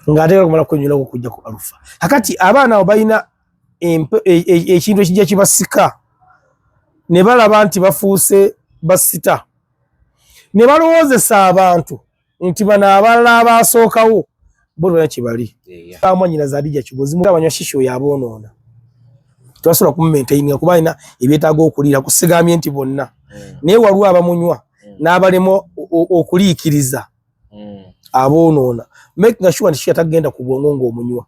ng'ate kumala kunyula okujja ku alufa akati abaana abo balina ekintu ekijja kibasika ne balaba nti bafuuse basita ne balowoozesa abantu nti bano abalala abaasookawo bo lwaki kibali amwanyina Zadija Kigozi mu abanywa shisho yaboonoona twasobola kumumaintaininga kuba alina ebyetaaga okuliira kusigamye nti bonna naye waliwo abamunywa n'abalema okuliikiriza aboonoona making sure nti atagenda ku bwongo ng'omunywa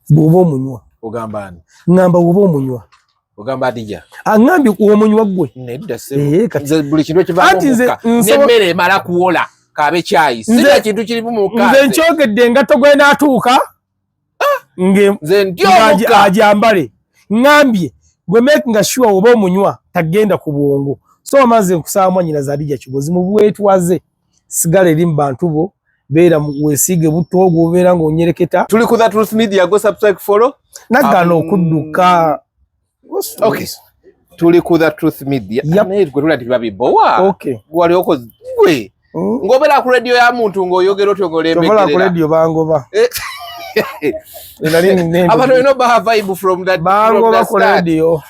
bw'oba omunywa ogamba ani ngamba bw'oba omunywa ogamba Adija aŋŋambye omunywa gwe buli kintu ekivaamuka n'emmere emala kuwola kaabe kyayi sija kintu kirimu mu muka nze nkyogedde engatto gwe n'atuuka nze ndyomuka agyambale ŋŋambye gwe making sure oba omunywa tagenda ku bwongo so amaze nkusaba mwanyina Zadija Kigozi mu bwetwaze sigala eri mu bantu bo beera weesiige butto ogwo obeera ng'onyereketa tuli ku The Truth Media go subscribe follow naggana okudduka okay tuli ku The Truth Media naye gwe tulati babibowa wali okoze gwe ngobera ku radio ya muntu ng'oyogera otyo ng'olembegerera ku radio bangoba abantu ino baha vibe from that bangoba ku radio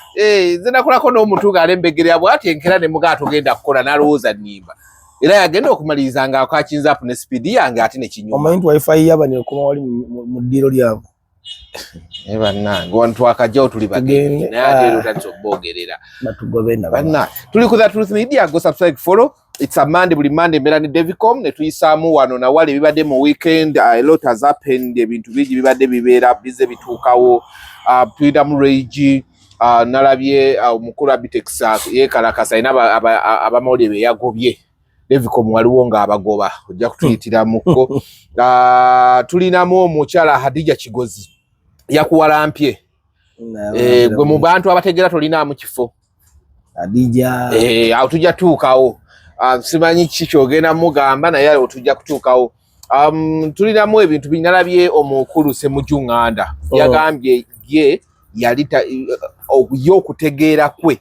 zinakulako n'omuntu ng'alembegerera bw'ati enkera ne muga atogenda kukola n'alowooza nnimba era yagenda okumaliriza nga akakinza apu ne speed yange ate ne kinyuma omanyi nti wifi yabane okoma wali mu ddiiro lyabo bannange wano twakajjawo tuli bagende naye ate era otandise okuboogerera batugobena bannange tuli ku The Truth Media go subscribe follow it's a Monday buli Monday mbeera ne Devicom ne tuyisaamu wano na wale bibadde mu weekend a lot has happened ebintu bingi bibadde bibeera bize bituukawo tuyita mu rage nalabye omukulu Abitex yeekalakasa ina abamawulire be yagobye Devicom waliwo ng'abagoba ojja kutuyitira muko tulinamu omukyala Hadija Kigozi yakuwalampye gwe mu bantu abategera tolinaamu kifo Hadija awo tujja tuukawo simanyi kiki kyogenda mugamba naye awo tujja kutuukawo tulinamu ebintu binalabye omukulu Ssemujjuŋŋanda yagambye ye yali okutegeera kwe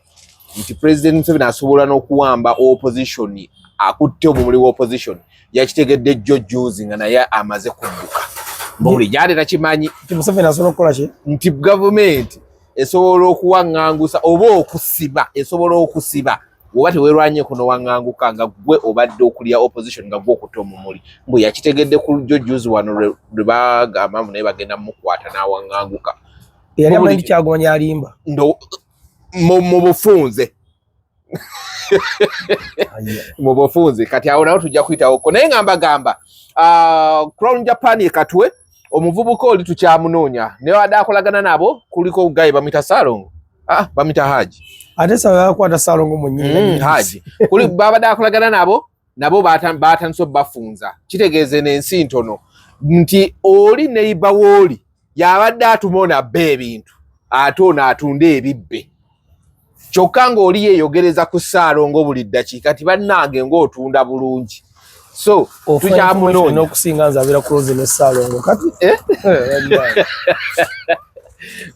nti President Museveni asobola n'okuwamba opposition akutte omumuli wa opposition yakitegedde jjo juzi nga naye amaze kudduka buli gyali takimanyi nti Museveni asobola okukola ki nti gavumenti esobola okuwaŋŋangusa oba okusiba esobola okusiba oba teweerwanyeko n'owaŋŋanguka nga gwe obadde okulya opposition nga gwe okutta omumuli mbu yakitegedde ku jjo juzi wano lwe bagamba naye bagenda mukwata n'awaŋŋanguka yali amanyi nti Kyagulanyi alimba mu bufunze mu bufunze kati awo nawo tujja kuyitawoko naye ngamba Crown Japan ekatwe omuvubuka oli tukyamunoonya naye wadde akolagana nabo kuliko gayi bamita Salongo bamita Haji ate sawa yakwata Salongo mwenyewe Haji kuli babadde akolagana nabo batandise bafunza kitegeeze n'ensi ntono nti oli neiba woli yabadde atumona bbe ebintu ate ono atunda ebibbe kyokka ng'oli yeeyogereza ku Salongo buli ddakiika ti bannange ng'otunda bulungi so tukyamunoonya n'okusinga nze abeera close ne Salongo kati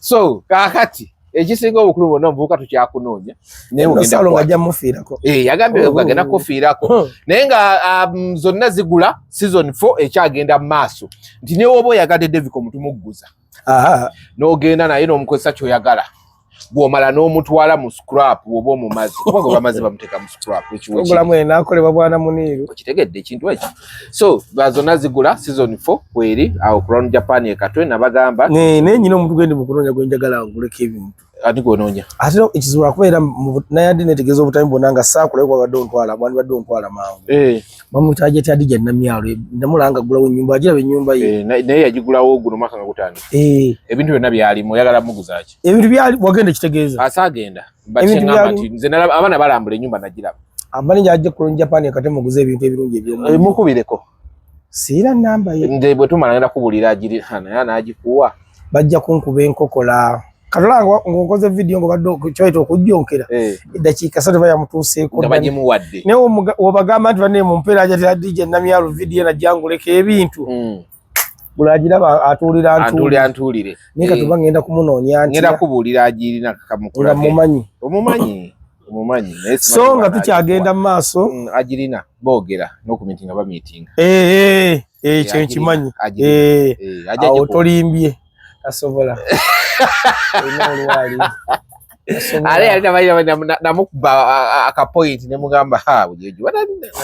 so kaakati ekisinga obukulu bwonna omuvubuka tukyakunoonya naye Salongo ajja mufiirako yagambye agenda kufiirako naye nga zonna zigula season 4 ekyagenda mu maaso nti ne woba oyagadde Devicom tumugguza n'ogenda naye n'omukozesa kyoyagala gw'omala n'omutwala mu scrap oba omumazi oba gwe bamaze bamuteeka mu scrap ogulamu enaakolebwa Bwana Muniru kitegedde ekintu ekyo so zonna zigula season 4 bweri awo Crown Japan ekatwe nabagamba naye nyina omuntu gwendi mukunoonya gwe njagala nguleko ebintu ati gwenoonya ate ekizibu kubeera naye adi netegeeza obutami bwonna nga saakula kwabadde ontwala bandibadde ontwala mangu bamutaja ti Adija Namyalo ndamulanga gulawo ennyumba agiraba ennyumba ye naye yagigulawo guno mwaka nga gutandika ebintu byonna byalimu oyagala muguza ki ebintu byali wagenda kitegeeza asaagenda bakyengamba nti nze abaana balambula ennyumba nagiraba amani njajje Crown Japan ekate muguze ebintu ebirungi ebyomu mukubireko siira namba ye nze bwe tumala ngenda kubulira agiri naye anagikuwa bajja kunkuba enkokola katolanga ngokoze video ngo baddo kyoito okujjonkera eddakiika 3 bayamutuuseeko nga bagimuwadde naye obagamba nti banne mumpera ajati Adija Namyalo video najjanguleko ebintu bulagiraba atuulire naye katuba ngenda kumunoonya nti ngenda kubuulira agirina kamukula omumanyi so nga tukyagenda mu maaso agirina boogera n'okumitinga bamitinga Kyenkimanyi awo tolimbye tasobola namukuba akapoint nemugamba bujeju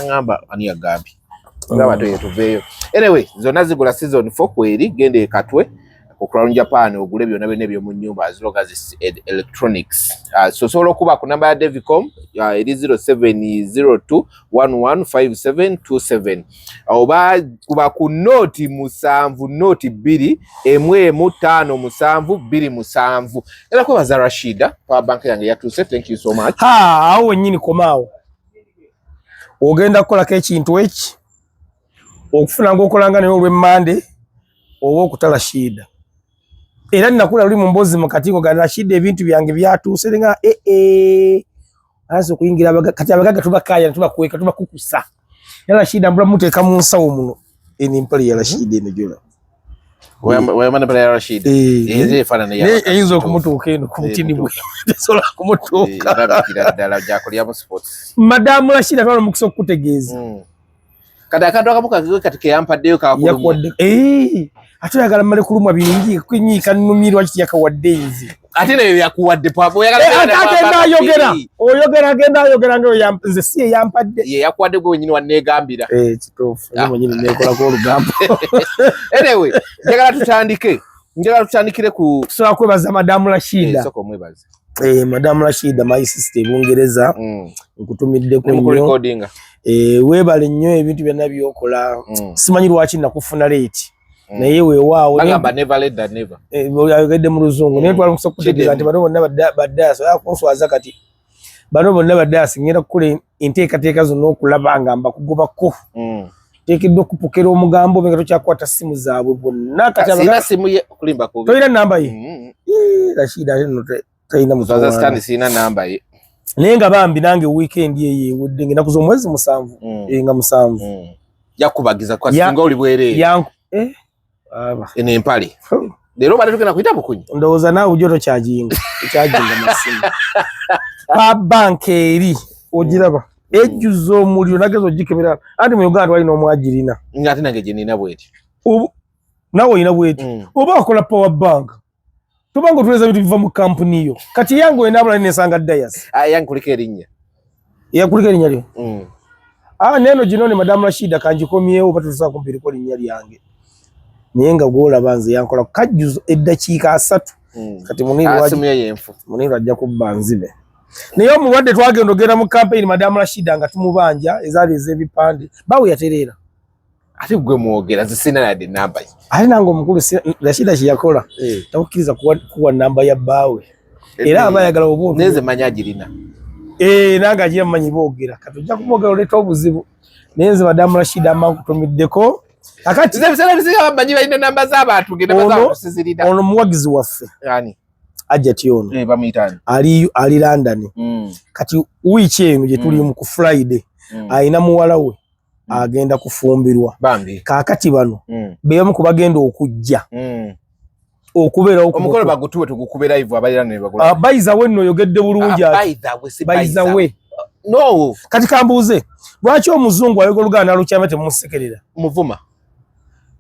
ngamba ani yagambye ngamba tuveeyo. Anyway zonna zigula season 4 kweri gende ekatwe ku Crown Japan ogule byonna bene byo mu nyumba as long as it's electronics. So sobola okuba ku namba ya Devicom eri 0702115727 oba kuba ku noti 7 noti 2 115 era kwebaza Rashida pa bank yange yatuse. Thank you so much. Awo nyini komaawo ogenda kukolako ekintu eki okufuna ng'okolanga naye olw'emmande oba okutala Rashida. Era nakula luli mu mbozi mu katingo ga Rashida ebintu byange byatuuse nga aso kuyingira kati abagaga tubakaya tubakweka tubakukusa. Ya Rashida mbula muteeka mu nsawo muno eni mpali ya Rashida eno jola. Wayamana pala ya Rashida. Fana ne ya. Eyinza okumutuuka eno ku mutini bwe. Tesobola kumutuuka. Ddala gyakolya mu sports. Madamu Rashida twala mukisa okutegeeza. Kati akantu akamuka kati keyampaddeyo kakuluma. Ate yagala male kulumwa bingi kwinyika numirwa kiti yakawadde nzi. Ate nayo yakuwadde papo agenda ayogera ngo nze si yampadde. Ye yakuwadde gwe nyini wanegambira. Kitofu nyini nekola ko lugambo. Anyway, njagala tutandikire ku tusobola kwebaza Madamu Rashida. Soko mwebaza. Madamu Rashida my sister Bungereza nkutumiddeko nnyo. Recording. Webale nnyo ebintu byonna byokola. Simanyi lwaki nakufuna late. Naye weewaawo bagamba never let that never. Oyogedde mu Luzungu naye twala kusokutegeeza nti bano bonna baddaasi akunswaza kati bano bonna baddaasi ngenda kukola enteekateeka zonna okulaba nga mbakugobako. Teekeddwa okupokera omugambo nga tokyakwata simu zaabwe bonna. Kati sina simu ye kulimba kubi. Toyina namba ye? Rashida ate no tayina muzaza stand sina namba ye. Naye nga bambi nange weekend ye wedde ngenda kuza omwezi 7 nga 7 yakubagiza kwa singa oli bwerere ene empali lero bali tugenda kuyita bukunyi ndowooza naawe ujoto kyajinga masimu pa bank eri ogiraba ejjuza omuliro nagezo ogikebera anti mu Uganda walina omwagirina ngate nange gye nina bweti nawe olina bweti oba akola power bank tubanga otuweza bintu biva mu kampuni yo kati yangu enabula nesanga dayas yangu kuliko erinnya yakuliko erinnya lyo neno ginone Madamu Rashida kanjikomyewo batusa kumpiriko linnya lyange nyenga gwola banze yankola kajjuzo eddakiika 3 kati Muniru ajja kubba nzibe naye omulwadde twagenda ogenda mu campaign Madamu Rashida nga tumubanja ezaali ez'ebipande bawe yatereera ate gwe mwogera zisina yadde namba ye ate nange omukulu Rashida kyeyakola takukkiriza kuwa namba ya baawe era abayagala obuubi neze manya agirina nange agira mmanyi boogera kati ojja kumwogera oleeta obuzibu naye nze Madamu Rashida amankutumiddeko akati bamanyi balina namba z'abantu ono muwagizi waffe Ajati ono bamuyitani ali London kati wiiki eno gye tuli ku Friday alina muwala we agenda kufumbirwa kaakati bano beemu kubagenda okujja okubeerawo omukolo bagutuwe tugukubera ivu abalira ne bagula bayiza we nno oyogedde bulungi bayiza we no kati kambuuze lwaki omuzungu ayogera Oluganda alukyama temumusekerera muvuma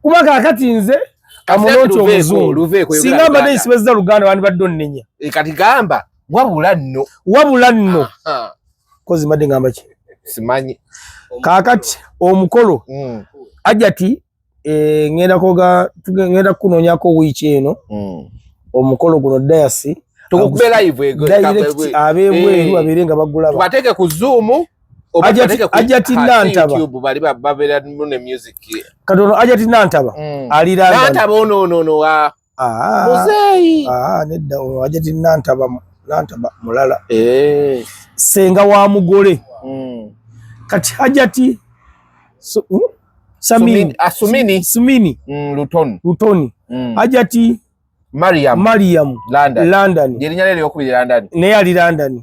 kuba kaakati nze amunoti omuzungu singa mbadde nsibezza Luganda wandibadde onnenya kati gamba wabula nno kozi mbadde ngamba ki simanyi kaakati omukolo Ajati ngenda kunoonyako wiiki eno omukolo guno dayasi tukubera live abebweru abeere nga bagula tubateeke ku Zoom Ajati Nantaba YouTube bali babera ne music katono Ajati Nantaba alira Nantaba ono muzeyi nedda Ajati Nantaba mulala senga wa mugole kati Ajati Sumini Lutoni Ajati Mariam London jerinya lero okubiri London ne ali London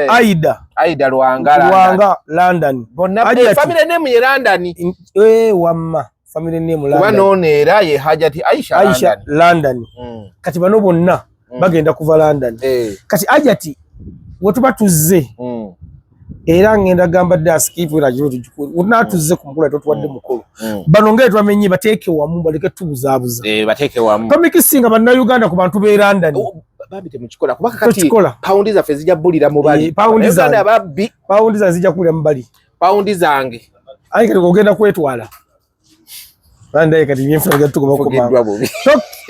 Aida Luanga London bonna family name ye London wamma family name London bano neera ye Hajati Aisha London kati bano bonna bagenda kuva London kati Ajati wetuba tuzze era ngenda gamba daskifu era jiro tujukuru unatuze kumukula totwadde mukolo bano ngere twamenye bateeke wamu baleke tubuzaabuza bateeke wamu tomikisinga banna Uganda ku bantu be London babite mu kikola kubaka kati paundi za fezija bulira mu bali paundi za babbi paundi za zijja kulya mu bali paundi zange ayike ogenda kwetwala banda kati byefuna gatuko bakoma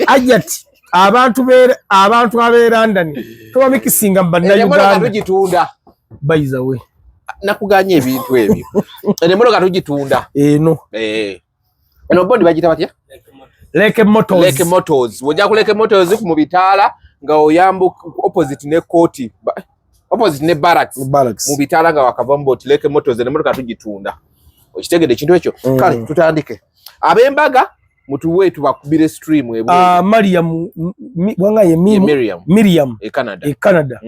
ajati abantu abe London tomikisinga banna Uganda tugitunda by the way nakuganye ebintu ebyo enemotoka tugitunda no eno bondi bagita batya Leke Motors wojja ku Leke Motors mu bitaala nga oyambu opposite ne court opposite ne barracks mu bitaala nga wakava mboti Leke Motors enemotoka tugitunda okitegede kintu ekyo kale tutandike abembaga mutuwe tubakubire stream Mariam wanga ye Miriam Canada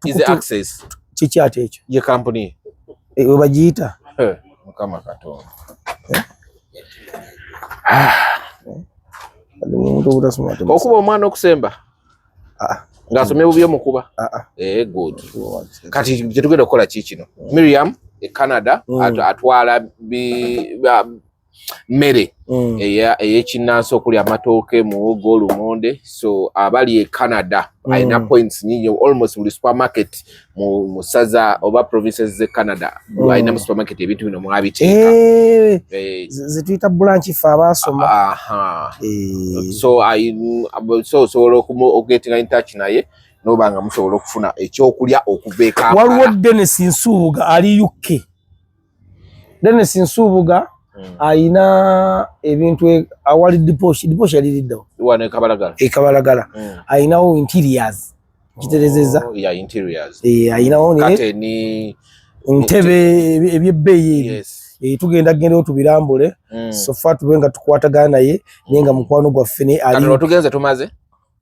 is access chichate ekyo ye company webagiita mukama katonda okuba omwana okusemba ng'asomye bubi omukuba good kati tetugenda okukola ki kino Miriam Canada atwala mmere ey'ekinnansi okuli amatooke muwogo olumonde so abali Canada alina points nyingi almost buli supermarket mu saza oba provinces ze Canada alina mu supermarket ebintu bino mwabiteeka zituyita branch fa abasoma so osobola okugetinga in touch naye nobanga musobola okufuna ekyokulya okubeeka waliwo Dennis Nsubuga ali UK Dennis Nsubuga aina ebintu awali diposh aliriddawo wane kabalagala ainawo interiors kiterezeza ya interiors ainawo ni ntebe ebyebbeyi tugenda tubirambule so far tubenga tukwatagana naye nenga mukwano gwaffe ne ali tugenze tumaze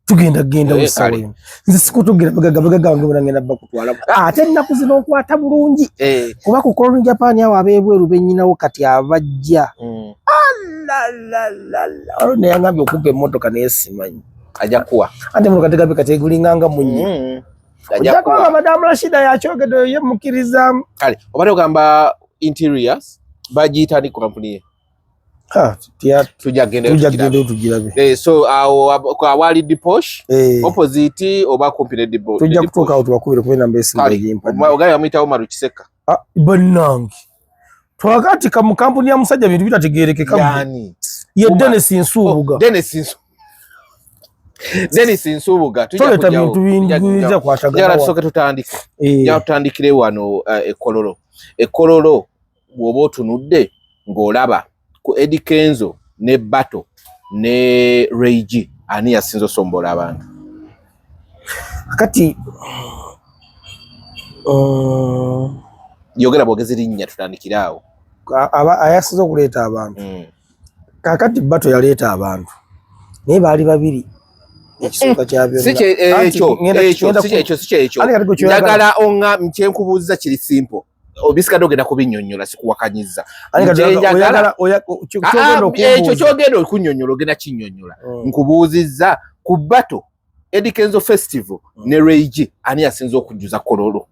tugenda usawe nze sikutugira bagaga wange ngenda bakutwala ate nnaku zino okwata bulungi kuba ku Colony Japan awo abebweru benyinawo kati abajja ne yangambye okupa emmotoka naye simanyi ajja kuwa ate muno kategabe kategulinganga munyi ajja kuwa Madam Rashida yakyogedde ye mukiriza kale obadde ogamba interiors bagiyita ni company tujagende tugirabe so awali diposh opposite oba company diposh tujja kutuuka awo tubakubire kuba enamba esinga egyimpa ogaye amuyitawo Maru Kiseka bannange twakati mu kampuni ya musajja bintu bitategeerekeka ye Dennis Nsubuga toleta bintu bingi kwatagala tusooke tutandikire wano ekololo bw'oba otunudde ng'olaba ku Eddie Kenzo ne Bato ne Reigi ani yasinze osombola abantu kati yogera bwogezi linnya tutandikire awo ayasinze okuleeta abantu kakati Bato yaleeta abantu naye baali babiri ekisooka kya byonna njagala onga kyenkubuuziza kiri simple obisikadde ogenda kubinnyonnyola sikuwakanyiza ekyo kyogenda okunnyonnyola ogenda kinnyonnyola nkubuuzizza ku Bato Eddie Kenzo Festival ne Reigi ani yasinze okujjuza kololo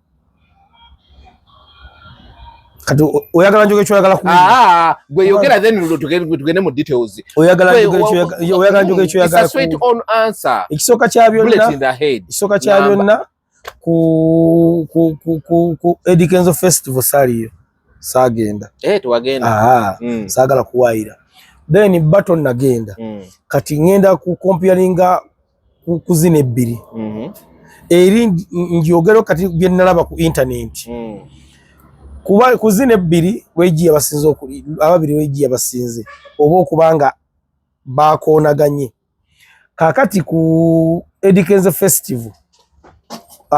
kati oyagala njoge kyoyagala ku gwe yogera then tugende mu details oyagala njoge kyoyagala straight on answer ekisooka kya byonna ku Eddie Kenzo Festival saliyo sagenda tuwagenda sagala kuwaira then Baton nagenda kati ngenda ku comparinga kuzina ebbiri eri njogero kati bye nalaba ku internet kuba kuzina ebbiri weji abasinze okuli ababiri weji abasinze oba okubanga bakonaganye kakati ku Eddie Kenzo Festival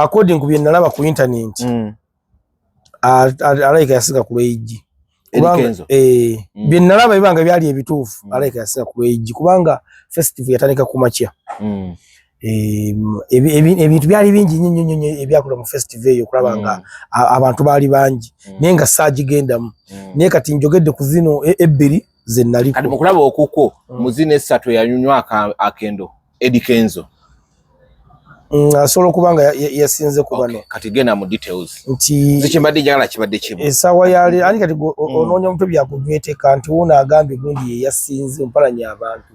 according ku bye nalaba ku internet alaika yasiga ku Reigi kubanga bye nalaba bibanga byali ebituufu alaika yasiga ku Reigi kubanga festival yatandika ku makya ebintu byali bingi nnyo ebyakola mu festival eyo kulabanga abantu baali bangi naye nga saagigendamu naye kati njogedde ku zino ebbiri ze naliko kati mukulaba okuko mu zino esatu yanyunywa akendo Eddie Kenzo asobola kubanga yasinze ku bano. Kati gena mu details. Nti zikimbadde njagala kibadde kimu. Esawa yali ani kati onoonya omuntu byakunyweteka nti wuno agambye gundi ye yasinze ompalanya abantu.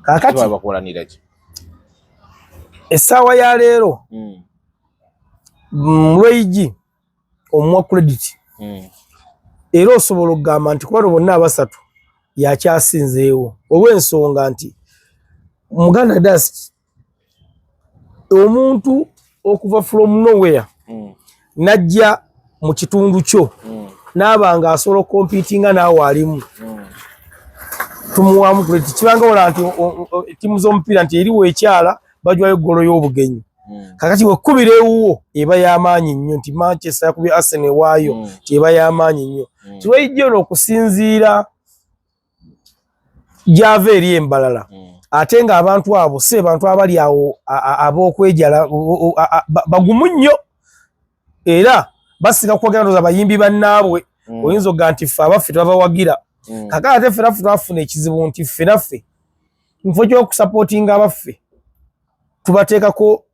Kakati bakulanira ki? Esawa ya leero Lweigi omwa credit era osobola okugamba nti kuba bonna abasatu yakyasinzeewo olw'ensonga nti Muganda Dust omuntu okuva from nowhere najja mu kitundu kyo n'abanga asobola competinga naawe alimu tumuwamu credit kibanga ola nti timu z'omupiira nti eriwo ekyala bajwayo golo y'obugenyi kakati wekubira ewuwo eba y'amaanyi nnyo nti Manchester yakubye Arsenal waayo nti eba y'amaanyi nnyo Lweigi ono okusinziira gyava eri embalala ate nga abantu abo si bantu abali awo ab'okwejala bagumu nnyo era basiga kwogera ndowooza bayimbi bannaabwe oyinza okugamba nti ffe abaffe tebabawagira kakati ate ffe naffe twafuna ekizibu nti ffe naffe nfo ky'okusapootinga abaffe tubateekako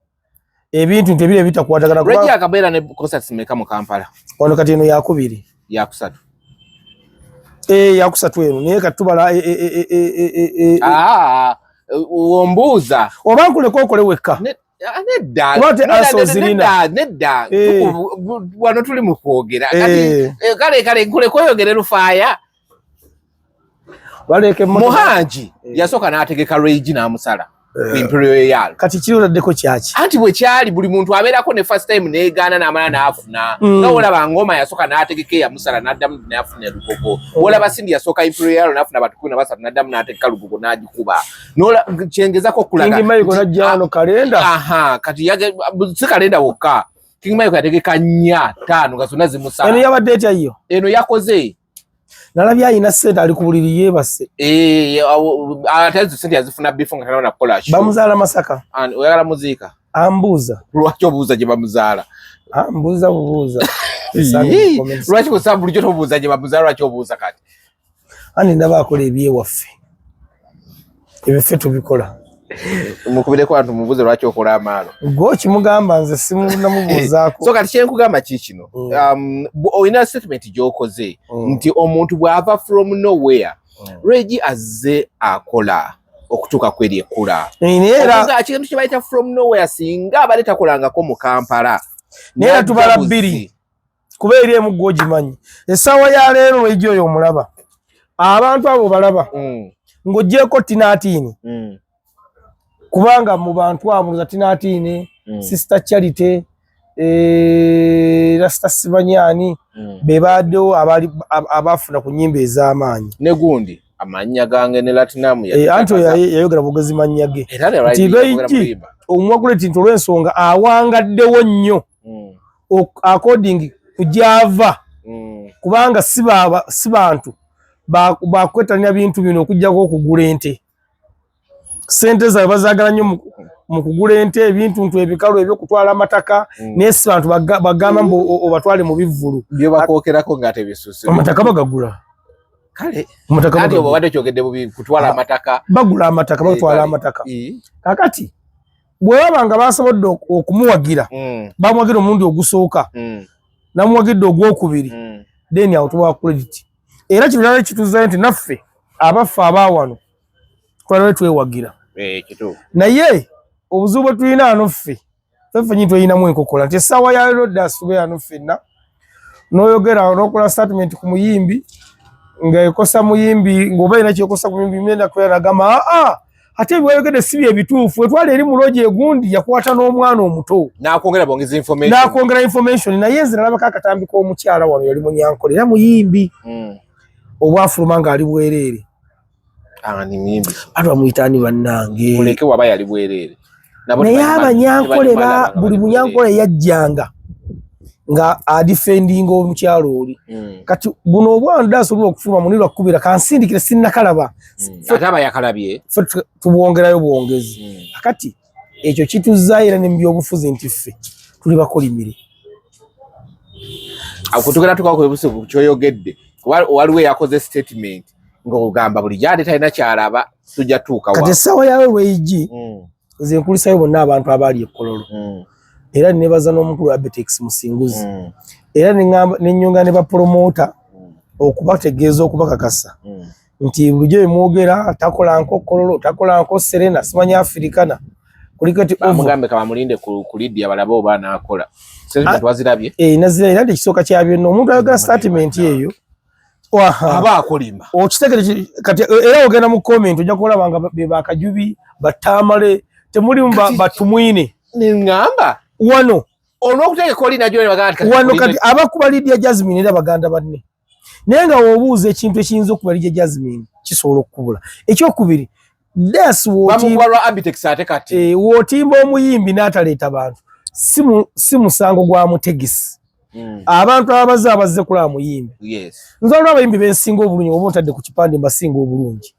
ebintu nti ebiri ebitakwatagana. Lweigi akabeera ne concerts meka mu Kampala? Ono kati eno yakubiri. Yakusatu. Yakusatu eno naye kati tubala wombuuza oba nkuleka okole wekka. Nedda. Nedda. Wano tuli mu kwogera. Kale nkuleka oyogere Lufaaya. Muhanji yasooka n'ategeka Lweigi n'amusala. Imperial kati kiruladdeko kyaki anti bwe kyali buli muntu abeerako ne first time neegaana n'amala n'afuna n'olaba Ngoma yasooka n'ategeka eyamusala n'addamu n'afuna Lugogo olaba Sindi yasooka Imperial n'afuna abantu 13 n'addamu n'ategeka Lugogo n'agikuba kyengezako okulaga King Michael n'ajja wano kalenda kati si kalenda wokka King Michael yategeka 4 5 nga zonna zimusala eno yabadde etya yo eno yakoze nalabye ayina ssente ali ku buliri yeebase ate ssente yazifuna bifo nga tanaona kukola ki bamuzaala Masaka oyagala muziika ambuuza lwaki obuuza gye bamuzaala ambuuza bubuuza lwaki kusaba bulijjo tobuuza gye bamuzaala lwaki obuuza kati ani ndaba akola ebyewaffe ebyo ffe tubikola mukubireko abantu mubuuze lwaki okola amaalo gwe kimugamba nze simunamubuuzaako so kati kyenkugamba kikino olina statement gy'okoze nti omuntu bw'ava from nowhere Lweigi azze akola okutuuka kweri ekkula era ekintu kye bayita from nowhere singa abadde takolangako mu Kampala naye tubala bbiri kuba eri emu gwe ogimanyi essaawa ya leero Lweigi oyo omulaba abantu abo balaba ng'oggyeko tinaatiini kubanga mu bantu abo za tinaatiini Sister Charity Rasta Sibanyani bebaddewo abafuna ku nnyimba ez'amaanyi ne gundi amannya gange ne Latinum anti yayogera bugezi mannya ge nti Lweigi omwaguleti nti olw'ensonga awangaddewo nnyo according ku gyava kubanga si bantu bakwettanira bintu bino okujjako okugula ente sente zaabwe bazaagala nnyo mu kugula ente ebintu ebikalu ebyokutwala amataka naye si bantu bagamba mbu obatwale mu bivvulu byo bakookerako ng'ate bisusse amataka bagagula kale kati obadde kyogedde bubi kutwala amataka bagula amataka batwala amataka kakati bwe baba nga basobodde okumuwagira bamuwagira omulundi ogusooka namuwagidde ogwokubiri then awo tubawa credit era kibirala ekituzayo nti naffe abaffe abaawano twalwe twewagira naye obuzibu bwe tulina ano ffe nyini tweyinamu enkokola nti essaawa ya leero Dust ano ffenna n'oyogera n'okola statement ku muyimbi ng'ekosa muyimbi ng'oba ina kyekosa ku muyimbi myenda kubeera nagamba ate ebyayogedde si bye bituufu etwala eri mu loogi egundi yakwata n'omwana omuto n'akwongera information naye nze nalabako akatambi k'omukyala wano yali Munyankole era muyimbi obwafuluma ng'ali bwereere bamuyitaani bannange muleke waba yali bwereere naye Abanyankole buli Munyankole yajjanga nga adifendinga omukyalo oli kati buno obwana Dust olwo okufuluma muni lwakubira kansindikire sinnakalaba ate aba yakalabye tubwongerayo bwongezi kati ekyo kituzza era ne mu byobufuzi nti ffe tuli bakolimire akutugera tukakwebusiku kyoyogedde waliwo yakoze statement ng'ogamba buli gyali talina kyalaba tujja tuuka kati essaawa yawe Lweigi nze nkulisayo bonna abantu abaali ekkololo era nebaza n'omukulu wa Abetex Musinguzi era nenyonga ne bapromota okubategeeza okubakakasa nti bulijjo bemwogera takola nkokkololo takola nko Serena simanya Africana kulikati bamugambe kaba mulinde ku Lydia balabo oba naakola Serena twazirabye nazira era ekisooka kya byonna omuntu ayogera statement eyo aba akolimba okitegere kati era ogenda mu comment ojja kulaba nga be bakajubi batamale temuli batumwine ngamba wano olw'okutegeka Kolina John baganda wano kati abakuba Lydia Jasmine era baganda banne naye nga wobuuza ekintu ekiyinza okuba Lydia Jasmine kisobola okukubula ekyokubiri bamukwalwa Abetex ate kati wootimba omuyimbi n'ataleeta bantu si musango gwa mutegesi abantu abazze kulaba muyimbi nze olwo abayimbi bensinga obulungi oba otadde ku kipande mbasinga obulungi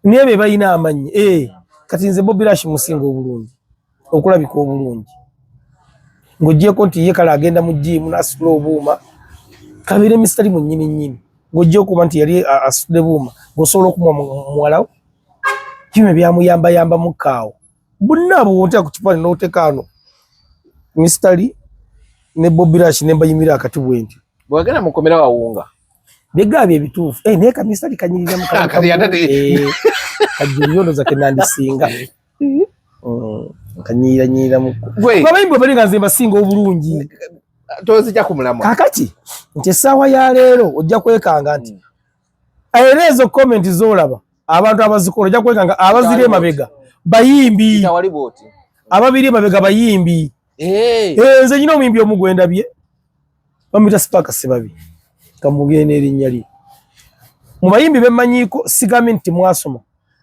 naye be balina amanyi kati nze Bobby Rush musinga obulungi okulabika obulungi ng'ogyeko nti ye kale agenda mu jimu n'asitula obuuma kabeere misitali mu nnyini ng'ogyeko kuba nti yali asitule buuma ng'osobola okumuwa muwalawo kime byamuyamba mukaawo bonna abo wootera ku kipande n'oteeka ano misitali ne Bobby Rush ne mbayimira akati bwenti bwagenda mukomera wawunga bigabye ebituufu naye kamisitali kanyirira kajulyondo zake nandisinga kanyira babayimbi bali nga nze mbasinga obulungi tozijja kumulamu kakati nti essaawa ya leero ojja kwekanga nti era ezo komenti z'olaba abantu abazikola ojja kwekanga abaziri emabega bayimbi ababiri emabega bayimbi nze nyina omuyimbi omu gwe ndabye bamuyita Spark Sebabi kamugenda erinnya lye mu bayimbi bemmanyiiko sigambye nti mwasoma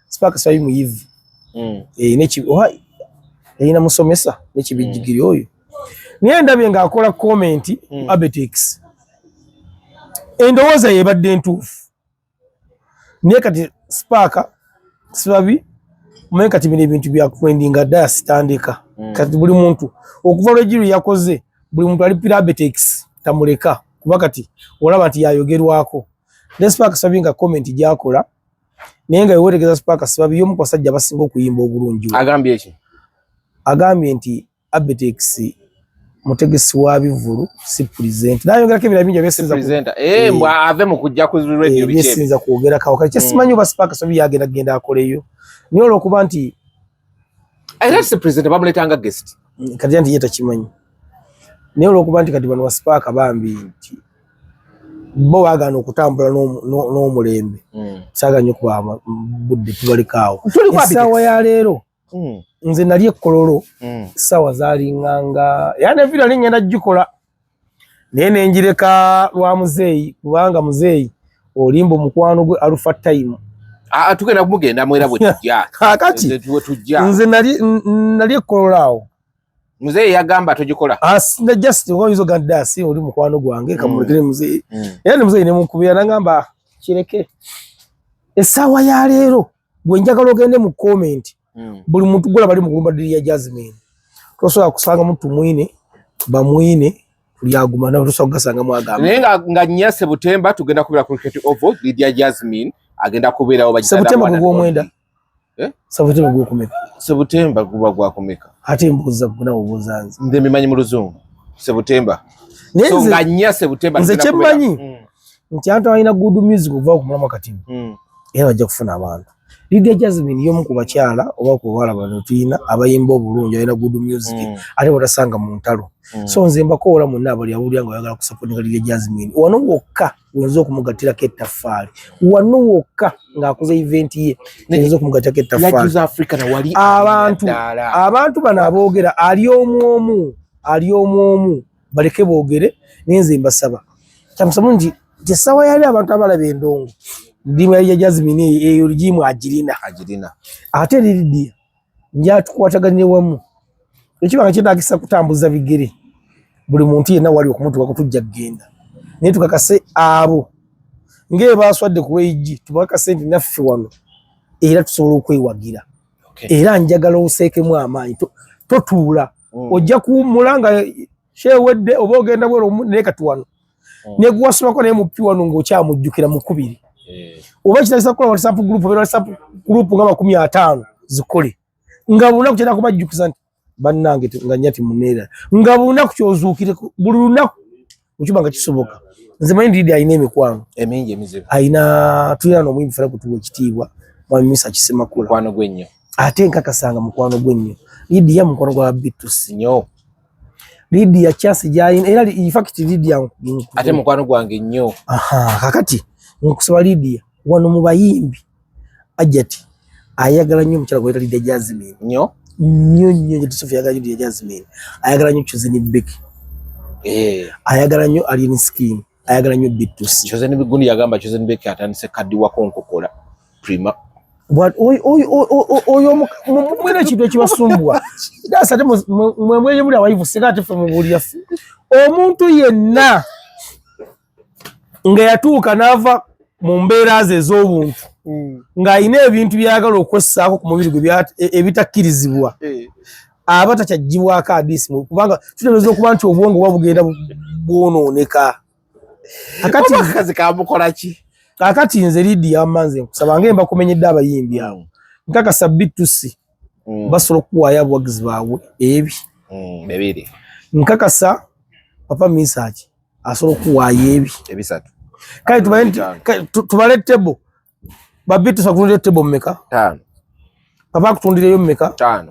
Spark Sebabi muyivu yina musomesa nekibijjigiri oyo naye ndabye ng'akola komenti Abetex endowooza yebadde entuufu naye kati Spark Sebabi mumanyi kati bino ebintu byakwendinga dda sitandika kati buli muntu okuva lwegiru yakoze buli muntu alipira Abetex tamuleka kuba kati olaba nti yayogerwako ne Spark Sebabi nga komenti gyakola naye nga wewetegeza Spark Sebabi y'omu ku basajja basinga okuyimba obulungi agambye eki agambye nti Abetex mutegesi wa bivulu si present nayongerako ebirala bingi presenter mbwa ave mu kujja ku radio byesinza kwogera kawo kati kyesimanyi oba Spark Sebabi yagenda akoleyo naye olw'okuba nti era si presenter bamuletanga guest kati nti ye takimanyi naye olw'okuba nti kati bano wa Spark bambi nti bo baagaana okutambula n'omulembe saaganya okuba budde tubalikaawo essaawa ya leero nze nali ekkololo essaawa zaalinganga era ne video ngenda gikola naye nenjireka lwa muzeeyi kubanga muzeeyi olimba omukwano gwe Alpha Time tugenda kumugenda mwera bwe tujja kakati nze nali ekkololo awo muzeeyi yagamba togikola na just oyinza ogamba asi oli mukwano gwange kamulekere muzeeyi era ne muzeeyi ne mukubira nagamba kireke essaawa ya leero gwe njagala ogende mu comment buli muntu gula bali mu kulumba Lydia Jasmine tosobola kusanga muntu mwine bamwine tulyaguma nawe tosobola kugasanga mwagamba naye nga nnya September tugenda kubeera ku Cricket Oval Lydia Jasmine agenda kubeerawo September gw'omwenda September gw'okumeka September guba gwakumeka ate mbuuza guna obuuza nze nze mbimanyi mu luzungu September so nga nnya September nze kyemmanyi nti abantu balina good music okuva ku mulama katimu era bajja kufuna abantu Lydia Jasmine y'omu ku bakyala oba ku bawala bano tuyina abayimba obulungi alina good music ate batasanga mu ntalo so nze mbakoola munna abali awulira nga oyagala kusapootinga Lydia Jasmine wano wokka wenza okumugatirako ettaffaali wano wokka ng'akoze event ye wenza okumugatirako ettaffaali abantu bano aboogera ali omu omu baleke boogere naye nze mbasaba kyamusamu nti essaawa yali abantu abalaba endongo ndimu ya Jasmine eyo ligimu agirina ate Lydia nja tukwataganye wamu ekibanga kyetaagisa kutambuza bigere buli muntu yenna wali okumutuka kutujja kugenda naye tukakase abo ng'e baaswadde ku weigi tubakase nti naffe wano era tusobola okwewagira era njagala oseekemu amaanyi totuula ojja kuwummula nga kyewedde oba ogenda bwero naye kati wano ne guwasomako naye mupi wano ng'okyamujjukira mu kubiri oba kitagisa kukola WhatsApp group nga 50 zikole nga bulunaku kyenda kubajjukiza nti bannange nga nyati munera nga bulunaku kyozuukire buli lunaku okiba nga kisoboka nze manyi Lydia alina emikwano emingi emizibu alina tulina n'omuyimbi fera kutuwa ekitiibwa mwami Misa Kisemakula mukwano gwennyo ate nkakasanga mukwano gwennyo Lydia mukwano gwa Bitus nnyo Lydia chance gyalina era in fact Lydia ate mukwano gwange nnyo kakati nkusaba Lydia wano mu bayimbi ajati ayagala nnyo omukyala gweta Lydia Jasmine nnyo nnyo Sofia ayagala Lydia Jasmine ayagala nnyo Chozeni Becky ayagala nnyo Alien Skin ayagala nnyo Bitus Chozeni Bigundi yagamba Chozeni Becky atandise kaddiwako nkokola prima oyo mwene ekintu ekibasumbwa dasa ate mwemweje buli abayivu singa ate ffe mubulira ffe omuntu yenna nga yatuuka n'ava mu mbeera ze ez'obuntu ng'alina ebintu byayagala okwessaako ku mubiri gwe ebitakkirizibwa aba takyaggyibwako adisi kubanga tutegeeza okuba nti obwongo buba bugenda bwonooneka akazi kamukola ki kakati nze Lydia amanze nkusaba ngemba kumenyedde abayimbi awo nkakasa Bitus basobola okuwaayo abawagizi baabwe bibiri nkakasa Papa Misa asobola okuwaayo ebisatu kale tubale tebo ba Bitus akutundira tebo mmeka 5 Papa akutundireyo mmeka 5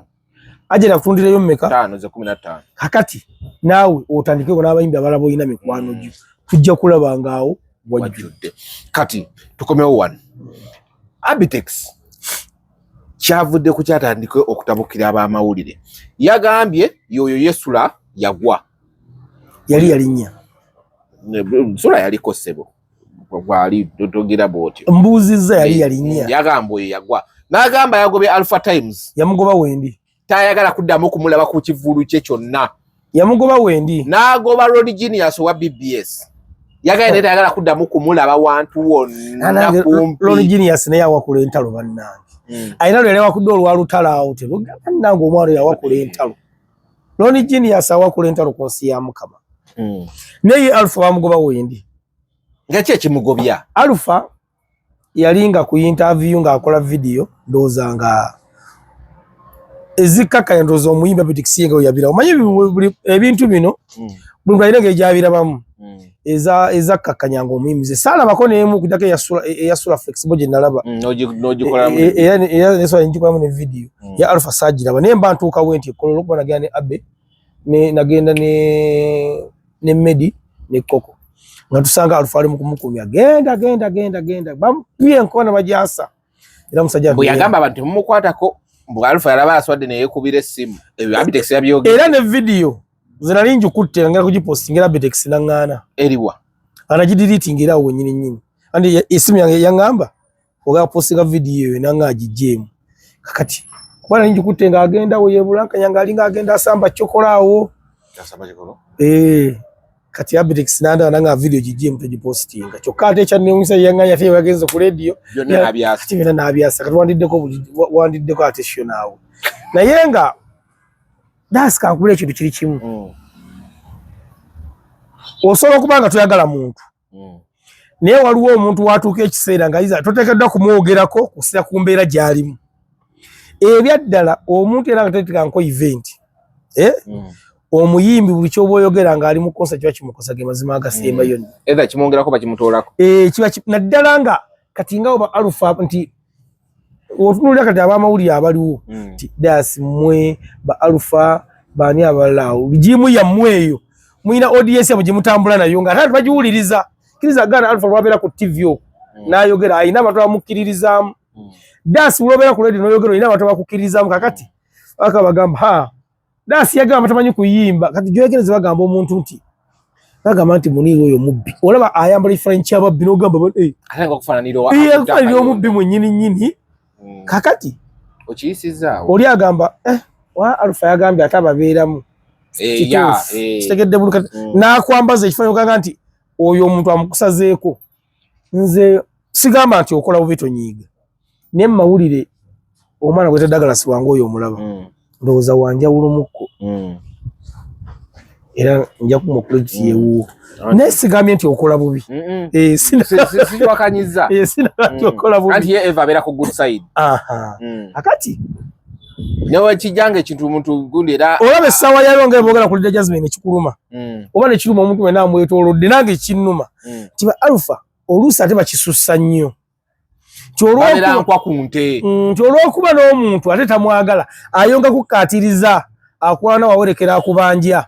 Ajira akutundireyo mmeka 5 ze 15 kakati naawe otandikeko n'abayimbi abalala boolina mikwano gyo tujja kulaba ngaawo wajjudde kati tukomewo wano Abitex kyavudde ku kyatandika okutabukira ab'amawulire yagambye yoyo Yesula yagwa yali yalinnya Sula yaliko ssebo gwali togira bwoti mbuuzizza yali yalinnya yagamba oyo yagwa n'agamba yagobye Alpha Times yamugoba wendi tayagala kuddamu kumulaba ku kivulu kye kyonna yamugoba wendi n'agoba Road Genius wa BBS yagala tayagala kuddamu kumulaba wantu wonna kumpi Road Genius naye awakula entalo bannange ayina lwe yawakudde olwalutalo awo tebugamba nange omwana yawakula entalo Road Genius awakula entalo ku nsi ya Mukama naye Alpha bamugoba wendi nga ki ekimugobya Alpha yalinga ku interview ng'akola video ndowooza nga ezikkakkanya ndowooza omuyimbi Abitex nga yabira omanyi ebintu bino buli alina ng'egyabirabamu ezakkakkanya nga omuyimbi ze saalabako n'emu kujjako eyasula Flexible gye nalaba era nesala njikolamu ne video ya Alpha saagiraba naye mba ntuukawo nti ekkololo okuba nagenda ne Abe nagenda ne Medi ne Koko nga tusanga Alpha ali mu kumukumya genda bamupye enkoona bajasa era musajja bwe yagamba abantu mumukwatako mbu Alpha yalaba aswadde naye kubira essimu Abitex yabyogera era ne video zinali njikutte nga kugipostingira Abitex nangana eriwa anagideletingira awo nyini andi esimu yange yangamba oga postinga video nanga agijemu kakati kubana njikutte nga agenda wo yebulaka yanga alinga agenda asamba chokolaawo asamba chokolo kati Abitex nanda nanga video gijemu tugipostinga kyokka ate ekya newisa yanganya te yagenze ku radio byonna nabyasa kati byonna nabyasa kati wandiddeko ate sho naawo naye nga dasika nkubula ekintu kiri kimu osobola okuba nga toyagala muntu naye waliwo omuntu watuuka ekiseera nga iza toteekeddwa kumwogerako kusira ku mbeera gy'alimu ebyaddala omuntu era nga tetekanko event omuyimbi buli kyoba oyogera nga ali mu kosa kiba kimukosa ge mazima agasemba yonna edda kimwongerako bakimutoolako kiba naddala nga kati nga oba Alpha nti otunulira kati ab'amawulire abaliwo nti dasi mmwe ba Alpha baani abalala bigimu yammwe eyo muyina audience yamwe gye mutambula nayo nga ate bagiwuliriza kiriza gana Alpha lwabeera ku TV okwo n'ayogera ayina abantu abamukkiririzaamu dasi lwabeera ku radio n'oyogera olina abantu abakukkiririzaamu kakati baka bagamba dasi yagamba tamanyi kuyimba kati gyogereze bagamba omuntu nti bagamba nti Muniru oyo mubbi olaba ayambala French ababbi n'ogamba ate nga okufaananira omubbi mwennyini kakati okiyisizaawo oli agamba wa Alpha yagambye ate ababeeramu kitegedde bulu kati n'akwambaza ekifaananyi okanga nti oyo omuntu amukusazeeko nze sigamba nti okola bubi tonyiiga naye mumawulire omwana gweta Douglas wange oyo omulaba ndowooza wanjawulomukko era nja kumukulekiti yewuwo naye sigambye nti okola bubi siwakanyiza sinaga nti okola bubi anti ye Eva abeera ku good side akati Nyawa kijange kintu omuntu gundi era olaba essawa yalo nga ebogera kulida Jasmine ekikuluma oba ne kiruma omuntu wena amwetoolodde nange kinnuma tiba Alpha oluusi ate bakisussa nnyo kyolwokuba n'omuntu ate tamwagala ayonga kukkaatiriza akwana wawerekera akubanja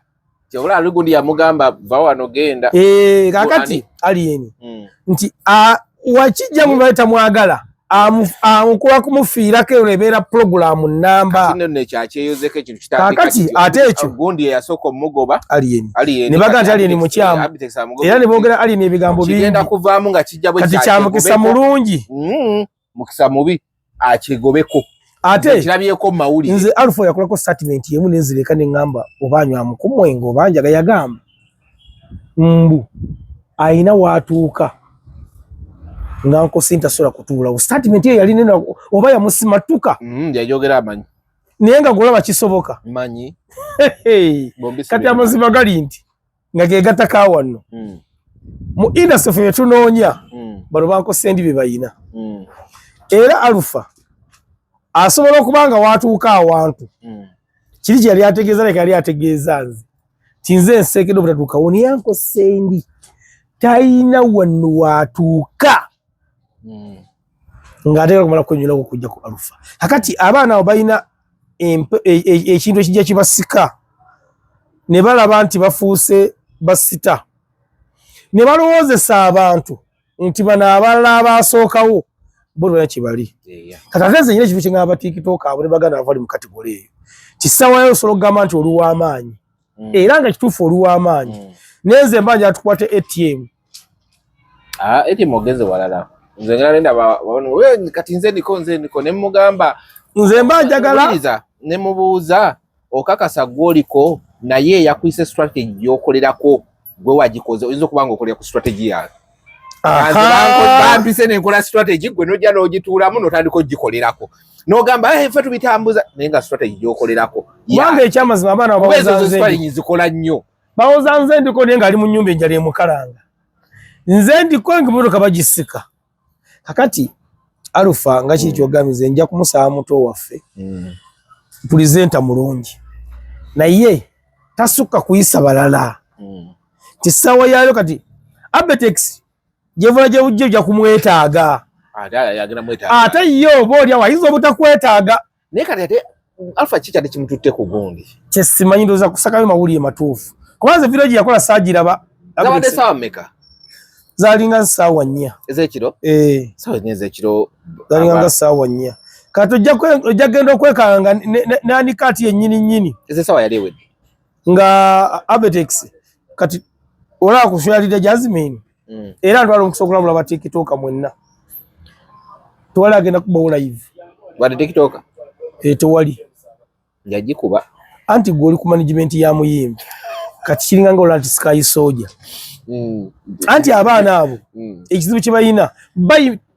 kyobula lugundi yamugamba va wano genda kakati aliyeni nti wakijja mu baita mwagala amukuba kumufiirako eyo ebeera pulogulaamu nnamba kakati ate ekyo gundi yasooka omugoba aliyeni ne baga nti aliyeni mukyamu era ne boogera aliyeni ebigambo kigenda kuvaamu nga kijja bwe kyamukisa mulungi mukisa mubi akigobeko ate kirabyeko mawulire nze Alpha yakolako statement yemu nenzireka neŋŋamba obanywamu ku mwengo obanjaga yagamba mbu ayina waatuuka nga nkosi ntasobola kutuulawo statement eyo yali nena oba yamusimatuka yajogera amanyi naye nga golaba kisoboka manyi kati amazima gali nti nga gegataka wano mu industry fe tunoonya bano bankosi endi bye bayina era Alpha asobola okubanga waatuuka awantu kiri kye yali ategeeza leka yali ategeeza nze tinze enseekedde obutatuukawo naye ankosi endi talina wano waatuuka ng'ateekera kumala kwenyulako okujja ku Alpha kakati abaana abo balina ekintu ekijja kibasika ne balaba nti bafuuse basita ne balowoozesa abantu nti bano abalala abaasookawo bo balina kye bali kati ate nze nyina ekintu kye ngamba tikitooka abo ne baganda bavali mu kategole eyo kisaawayo osobola okugamba nti oli w'amaanyi era nga kituufu oli w'amaanyi naye nze mbanja atukwate ATM ATM ogenze walala nze ngala nenda kati nze ndiko ne mugamba nze mba njagala ne mubuuza okakasa gwoliko naye yakwise strategy yokolerako gwe wagikoze oyinza okubanga okolera ku strategy yawe bampise nenkola strategy gwe nojja n'ogituulamu n'otandika ogikolerako n'ogamba ffe tubitambuza naye nga strategy gyokolerako kubanga ekyamazima abaana zikola nnyo bawoza nze ndiko naye ng'ali mu nnyumba enjala emukalanga nze ndiko ng'emmotoka bagisika kakati Alpha nga kiri kyogamize nja kumusaba muto waffe pulezenta mulungi naye tasukka kuyisa balala tisaawa yayo kati Abetex gyevula gye bujje ojja kumwetaaga ate yo oba oli awo ayinza obutakwetaaga naye kati ate Alpha kiki ate kimututte ku gundi kyesimanyi ndowooza kusakayo mawulire matuufu kubanza village yakola saagiraba zabadde saawa mmeka zalinga ssaawa 4 ezekiro saawa 4 ezekiro zalinga ssaawa 4 kati ojja genda okwekanga n'anikaati yennyini nnyini ezessaawa yali ewedde nga Abetex kati olaba kushwalira Jasmine era ntwala omukisa okulabula ba tikitooka mwenna tewali agenda kubawo live wadde tikitooka tewali yagikuba anti gwe oli ku management ya muyimbi kati kiringa nga olaba nti Sky Soldier anti abaana abo ekizibu kye balina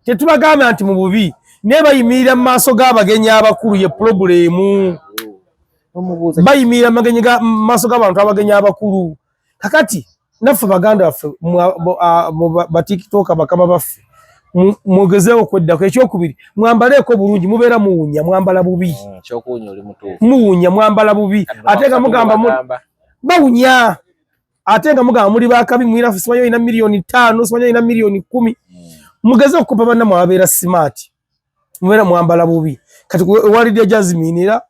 tetubagamba nti mu bubi naye bayimirira mu maaso g'abagenyi abakulu ye pulogulemu bayimirira mu maaso g'abantu abagenyi abakulu kakati naffe baganda baffe batikitooka bakama baffe mugezeewo okweddako ekyokubiri mwambaleeko bulungi mubeera muwunya mwambala bubi muwunya mwambala bubi ate nga mugamba bawunya ate nga mugamba muli bakabi mwiraffe simanyi olina $5,000,000 simanyi olina $10,000,000 mugeze okukopa bannammwe ababeera smart mubeera mwambala bubi kati walidde Jasmine era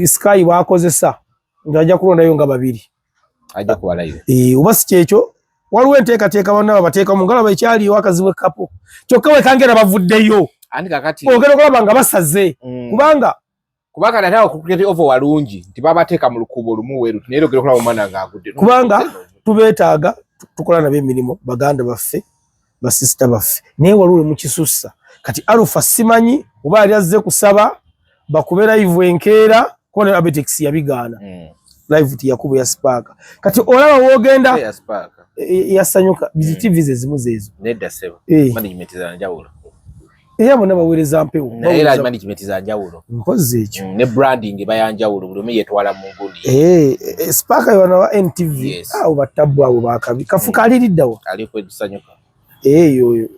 Sky bakozesa ng'ajja kulondayo nga babiri ajja kuwalayo oba si kyekyo waliwo enteekateeka bonna babateekamu ngalaba ekyaliwo akazibu ekapo kyokka wekangera bavuddeyo andi kakati ogenda okulaba nga basaze kubanga ate awo cricket over walungi nti babateeka mu lukubo olumu weeru naye ogenda okulaba omwana ng'agudde kubanga tubeetaaga tukola nabo emirimu baganda baffe basisita baffe naye waliwo mukisussa kati Alpha simanyi oba yali azze kusaba bakube live enkeera ko ne Abetex yabigaana live tiyakuba ya Spark kati olaba wogenda ya Spark yasanyuka TV zezimu zezo nedda sebo management za njawulo era bonna baweereza mpewo era management za njawulo mpozi ekyo ne branding bayanjawulo buli omu yeetwala mu ngundi Spark yona wa NTV awo batabbu abo bakabi kafuka aliriddawo aliko edusanyuka eyo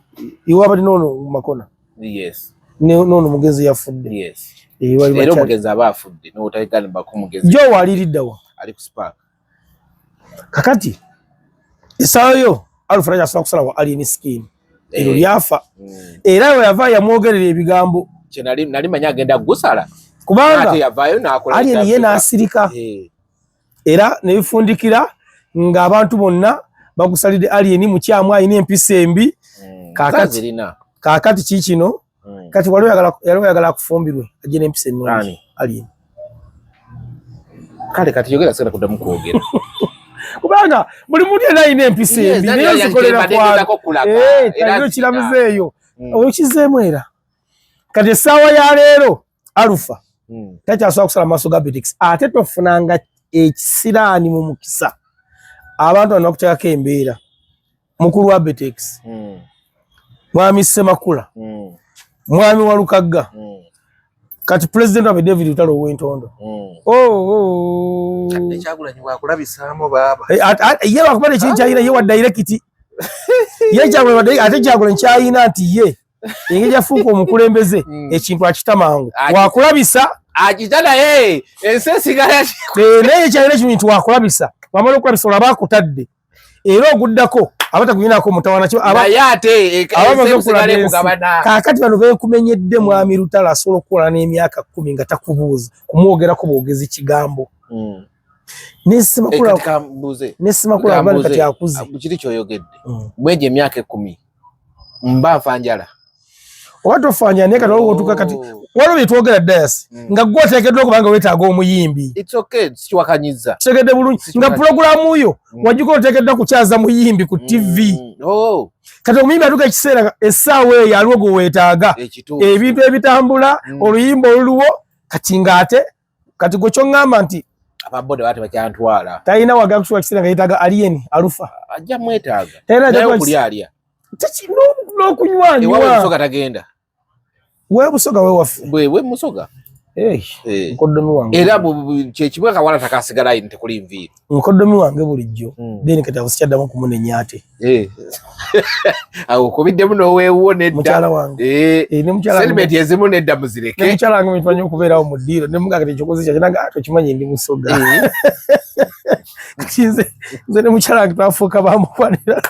iwaba nono makona yes nono mugenzi yafudde Era omugenzi aba afudde n'otayigana bakumugenzi. Jo waliriddawa Ali ku spark. Kakati esaayo Alpha Rajja asobola kusalawo alien skin. Ero lyafa. Era we yava yamwogerera ebigambo. Kye nali manya agenda gusala. Kubanga ate yavaayo n'akola alien ye n'asirika. Era ne bifundikira ng'abantu bonna bagusalidde alien mu kyamu ayina empisa embi. Kakati kikino kati waliwo yagala kufumbirwe ajje n'empisa ennungi alien. Kale kati yogera sera kuddamu kwogera. Kubanga buli muntu yena ayina empisa embi naye zikolera kwalo kiramuze eyo okizeemu era kati essaawa ya leero Alpha takyasobola kusala maaso ga Betex ate tofunanga ekisiraani mu mukisa abantu bano bakuteekako embeera mukulu wa Betex mwami Ssemakula mwami wa Lukagga kati president wa David Lutalo ow'Entondo Kyagulanyi bwakulabisaamu baaba ye bakuba ekintu kyayina ye wa direct ye Kyagulanyi ate Kyagulanyi kyayina nti ye engeri yafuuka omukulembeze ekintu akita mangu wakulabisa akita naye ensi esigala naye kyayina ekintu wakulabisa wamala okulabisa olaba akutadde era oguddako abatakunyinako mutawana naye ate ensigale kugabana kaakati bano beekumenyedde mwami Lutalo asobola okukola n'emyaka 10 nga takubuuza kumwogerako boogezi kigambo Nessimakula abali kati akuze kiri kyoyogedde bweje emyaka 10 mba nfanjala oba tofanjala naye kati waliwo otuuka kati waliwo bye twogera dayasi nga gwe oteekeddwa okubanga weetaaga omuyimbi sikiwakanyiza kitegedde bulungi nga pulogulaamu yo wajjuka oteekeddwa kukyaza muyimbi ku TV kati omuyimbi atuuka ekiseera essaawa eyo aliwo gwe weetaaga ebintu ebitambula oluyimba oluliwo kati ng'ate kati gwe ky'oŋŋamba nti ababode bate bakyantwala talina wagala kusobola kiseera nga yeetaaga alien Alpha ajja mwetaaga naye okulyalya n'okunywanywa musoga tagenda weebusoga weewaffe bwe musoga mukoddomi wange era kyekimwe kawala takasigala ine tekuli nviiri mukoddomi wange bulijjo then kati sikyaddamu kumunenya ate awo okubiddemu n'oweewuwo nedda mukyala wange selimenti ezimu nedda muzireke ne mukyala wange mitwanye okubeerawo mu ddiiro ne mugaa kati ekyokozi kyakinaga tokimanyi ndi musoga kati nze ne mukyala wange twafuuka bamukwanira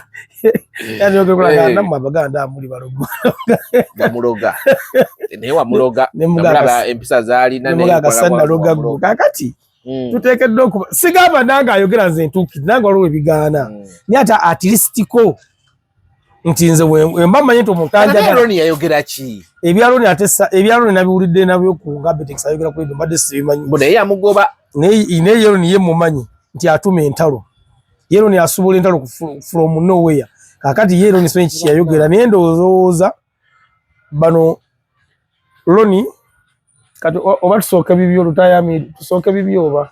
yandiogekulaga nammwe abaganda amuli bamuloga naye wamuloga namulaba empisa zaalina nemugaagasanalogagu kakati tuteekeddwa okuba sigamba nange ayogera nze ntuukiri nange waliwo ebigaana naye ate atilistiko nti nze wemba mmanyi nti omuntu anjagala yayogera ki ebyaloni ate ebyaloni nabiwulidde nabyo ku nga Betex ayogera ku ebyo mbadde sibimanyi naye yamugoba naye Yeroni ye mumanyi nti atuma entalo Yeroni asuubula entalo from nowhere kakati Yeroni simanyi kiki yayogera naye ndowooza bano Loni kati oba tusooke bibyo lutayami tusooke bibyo oba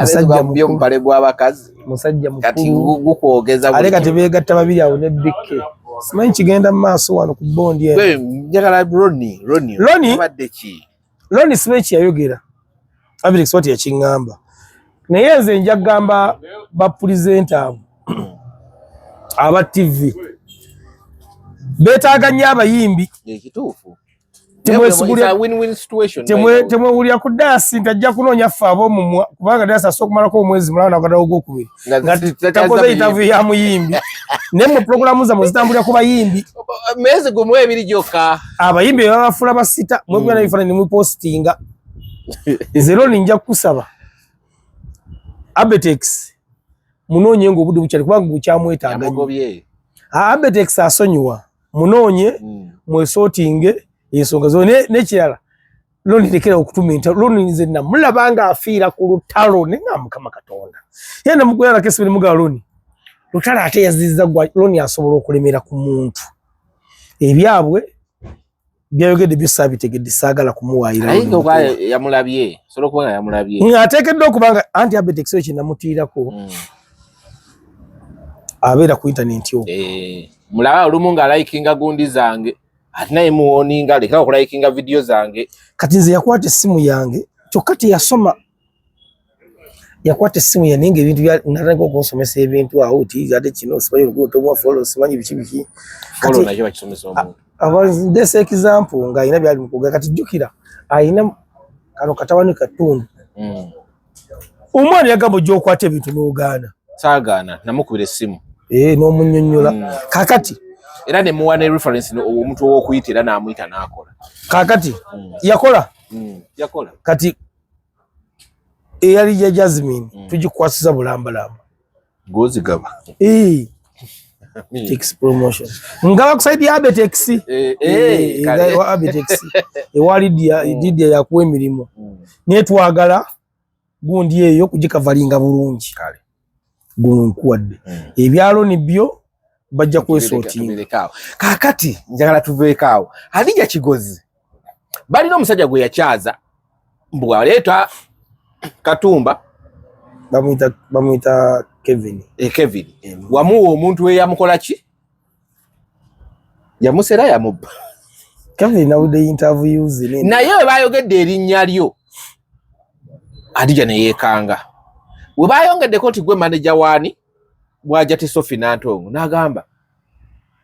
musajja mubyo mupale gw'abakazi musajja mukulu kati gukwogeza ale kati beegatta babiri awo ne Bikke simanyi kigenda mu maaso wano ku bondi eno njagala Loni abadde ki Loni simanyi kiyayogera Betex wati yakiŋŋamba naye nze nja kugamba bapulizenta abo aba TV beetaaga nnyo abayimbi ekituufu temwewulira ku dayasi nti ajja kunoonya ffe ab'omumwa kubanga dayasi asobola okumalako omwezi mulala nagaddawo gwokubiri nga takoze itavu ya muyimbi naye mu pulogulaamu zammwe zitambulira ku bayimbi mwezi gumu ebiri gyokka abayimbi bebabafuula basita mwegula n'ebifaananyi ne mupostinga Loni nja kukusaba Betex munoonye ng'obudde bukyali kubanga bukyamwetaaga Betex asonyiwa munoonye mwesootinge ensonga zo nekirala Loni lekera okutuma entalo Loni nze namulaba nga afiira ku lutalo ne nga Mukama Katonda ye namugwera kesi nemugaa Loni lutalo ate yazizza gwa Loni asobola okulemera ku muntu ebyabwe byayogedde byosabitegedde saagala kumuwaayira aye nga yamulabye sobola okuba nga yamulabye ateekeddwa okubanga anti Betex ekyo namutiirako abeera ku intaneti yo mulaba olumu nga likinga gundi zange ati naye muwoninga lekera okulikinga video zange kati nze yakwata essimu yange kyokka teyasoma yakwata essimu yange nga ebintu natandika okunsomesa ebintu awo ti ate kino simanyi oluguudo mwa follow simanyi biki follow nakyo bakisomesa omuntu this example nga ayina byali mukuga kati jukira ayina kano katabani katundu omwana yagamba ojja okwata ebintu n'ogaana saagaana namukubira essimu n'omunnyonnyola kakati era ne muwa ne reference omuntu ow'okuyitira n'amuyita n'akola kakati yakola kati eyali ya Jasmine tugikwasiza bulambalamba ngozigaba Tex promotion ngaba kusaidi ya Abetex wa Abetex ewali Didia yakuwa emirimu netwagala gundi eyo kugikavalinga bulungi kale gunkuwadde ebyalo nibyo bajja kwesotinga kakati njagala tuveekaawo Hadija Kigozi balina omusajja gwe yakyaza mbwaleeta Katumba bamwita Kevin wamuwa omuntu we yamukola ki yamusera yamubba Kevin na the interviews naye we bayogedde erinnya lyo Hadija ne yeekanga we bayongeddeko nti gwe manager waani bwajja Sophie Nantongo n'agamba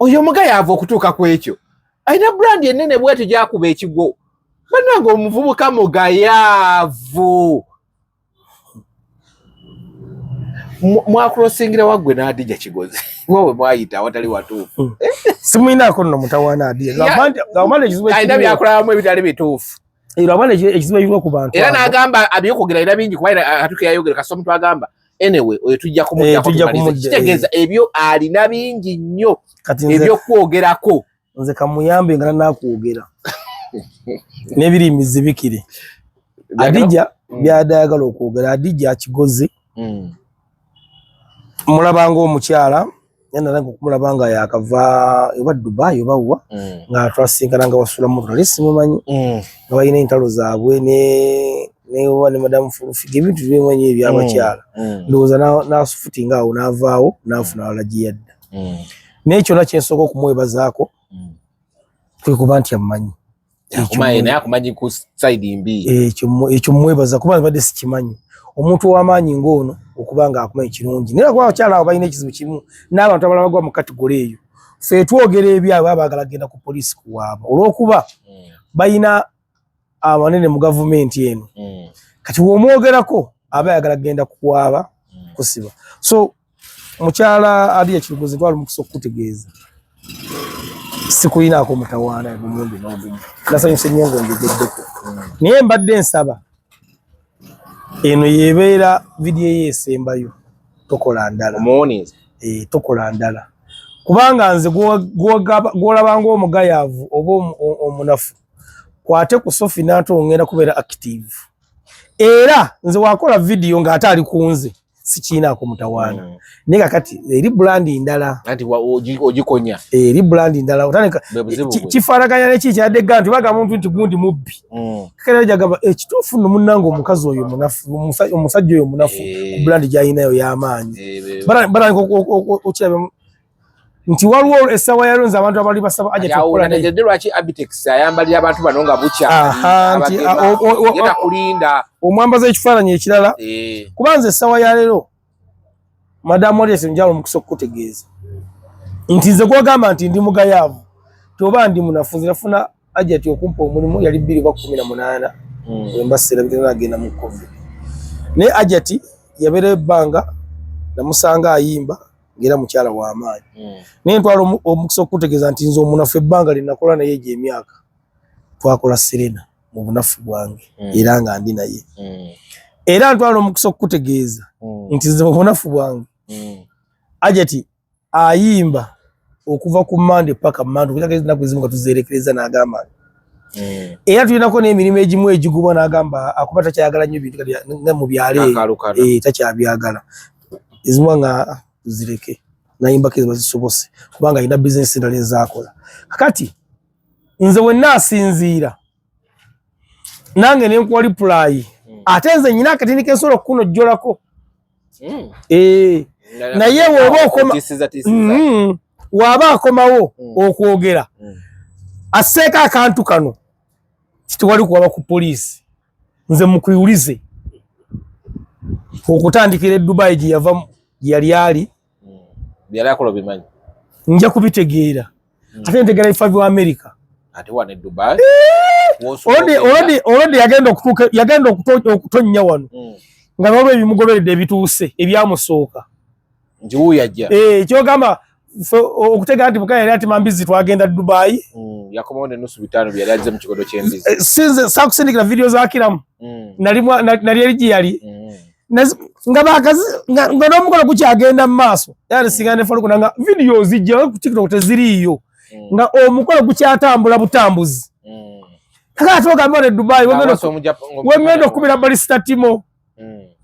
oyo mugayaavu okutuuka ku ekyo alina brand ennene bwetyo gyakuba ekigwo bannange omuvubuka mugayaavu mwakrosingira waggwe na Hadija Kigozi wowe mwayita awatali watuufu simuyinaako nno mutawaana Hadija alina byakolamu ebitali bituufu ekizibu ekirwa ku bantu era n'agamba abyokogera era bingi kuba atuke yayogera kasita omuntu agamba anyway oyo tujja kumuddako kitegeeza ebyo alina bingi nnyo ebyokwogerako nze kamuyambe nga nakwogera n'ebirimi zibikire Hadija byadayagala okwogera Hadija Kigozi mulabanga omukyala yanalanga okumulabanga yakava oba Dubai oba wa nga twasinkana nga wasula moto lesimumanyi nga balina entalo zaabwe ne Madam Furufiga ebintu bimanyi ebyabakyala ndowooza nasufutinga awo n'avaawo n'afuna wala giyadda n'ekyo nakyensooka okumwebazaako kwe kuba nti amumanyi akumanyi ku side mbi ekyo mwebaza kuba mbadde sikimanyi omuntu ow'amaanyi ng'ono okuba nga akumanyi kirungi naye kuba abakyala abo balina ekizibu kimu n'abantu abalala bagwa mu kategori eyo ffe twogera ebyabwe abaagala genda ku poliisi kuwaaba olw'okuba balina abanene mu gavumenti eno kati w'omwogerako aba ayagala genda kuwaaba kusiba so mukyala Hadija Kigozi twali mukisa okutegeeza sikuyinaako mutawaana mumundi n'ogumu nasanyuse nnyo ng'onjegeddeko naye mbadde nsaba eno yebeera vidiyo ye esembayo tokola ndala tokola ndala kubanga nze gwolabanga omugayaavu oba omunafu kwate ku Sophie Nantongo ngenda kubeera active era nze wakola vidiyo ng'ate ali kunze sikiinaako mutawaana naye kakati eri brandi ndala anti ogikonya eri brandi ndala otandika kifaanaganya neki kyadde gantu baga muntu nti gundi mubbi kakati jagamba ekituufu nno munnange omukazi oyo munafu omusajja oyo munafu ku brandi gy'alinayo y'amaanyi okirabye nti waliwo essawa yalonze abantu abali basaba ajja tukola naye lwaki Abetex ayambalira abantu bano nga bukya omwambaza ekifaananyi ekirala kubanza essawa ya leero Madamu Alice njalo mukisa okutegeeza nti nze gwagamba nti ndi mugayaavu toba ndi munafu nafuna ajja okumpa omulimu yali 2018 wembasira bitera agenda mu COVID ne ajati yabeera ebbanga namusanga ayimba ngira mukyala wa amaanyi naye ntwala omukisa okutegeeza nti nze omunafu ebbanga linakola naye gye emyaka twakola Serena mu bunafu bwange era nga ndi naye era ntwala omukisa okutegeeza nti nze mu bunafu bwange ajati ayimba okuva ku Monday paka Monday kujja enaku ezimu nga tuzerekereza n'agamba era tulinako n'emirimu egimu egiguma n'agamba akuba takyayagala nnyo ebintu nga mu byalo takyabyagala ezimu nga tuzireke nayimba kezi bazisobose kubanga alina business endala ezaakola kakati nze wenna asinziira nange nenkuwa reply ate nze nyina akatini kensobola okukunojjolako naye waaba akomawo okwogera asseeko akantu kano kitewali kuwaba ku poliisi nze mukuyulize okutandikira e Dubai gye yava yali ali byali akola bimanyi nja kubitegeera ate ntegera 5 wa America ate wane Dubai olodi yagenda okutonya wano nga nolwe ebimugoberedde ebituuse ebyamusooka njuya kyogamba okutega nti bukaya yali ati mambizi twagenda Dubai yakomawo ne nusu bitano byali azze mu kigodo ky'embizi sinze sakusindikira video za Kiramu nali eri yali nga bakazi nga n'omukono gukyagenda mu maaso yali singane folo kunanga video zijja ku TikTok teziriyo nga omukono gukyatambula butambuzi kaka togamba ne Dubai wengendo okubira balista timo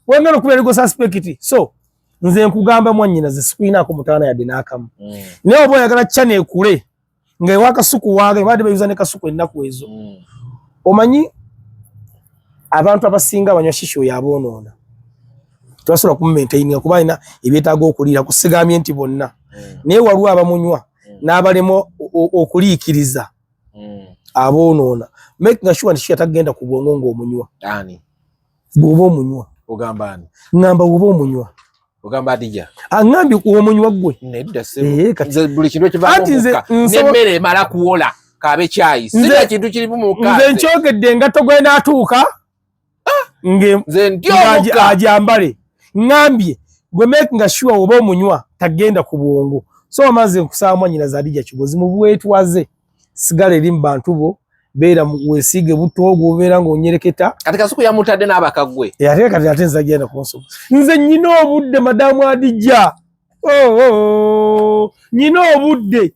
wengendo okubira ligo suspect so nze nkugamba mwannyina zisikwina ku mutaana yadde n'akamu naye oba oyagala channel ekule nga ewa kasuku waage baadde bayuza ne kasuku ennaku ezo omanyi abantu abasinga abanywa shisho yaboonoona twasobola kumumaintaininga kuba alina ebyetaaga okuliira kusigamye nti bonna naye waliwo abamunywa n'abalema okuliikiriza aboonoona making sure nti shisho atagenda ku bwongo ng'omunywa bw'oba omunywa ogamba ani ngamba bw'oba omunywa ogamba Adija angambye omunywa gwe nedda se buli kintu ekivaamu n'emmere emala kuwola kaabe kyayi sina kintu kirimu mu nze nkyogedde engatto gwe naatuuka ajambale ngambye gwe making sure oba omunywa tagenda ku bwongo so amaze nkusaba mwannyina za Adija Kigozi mu bwetwaze sigala eri mu bantu bo beera weesiige butto ogwobeera ng'onyereketa kati kasuku yamutadde n'abakagwe ate kati ate nze agenda kunsobola nze nyina obudde madamu Adija nyina obudde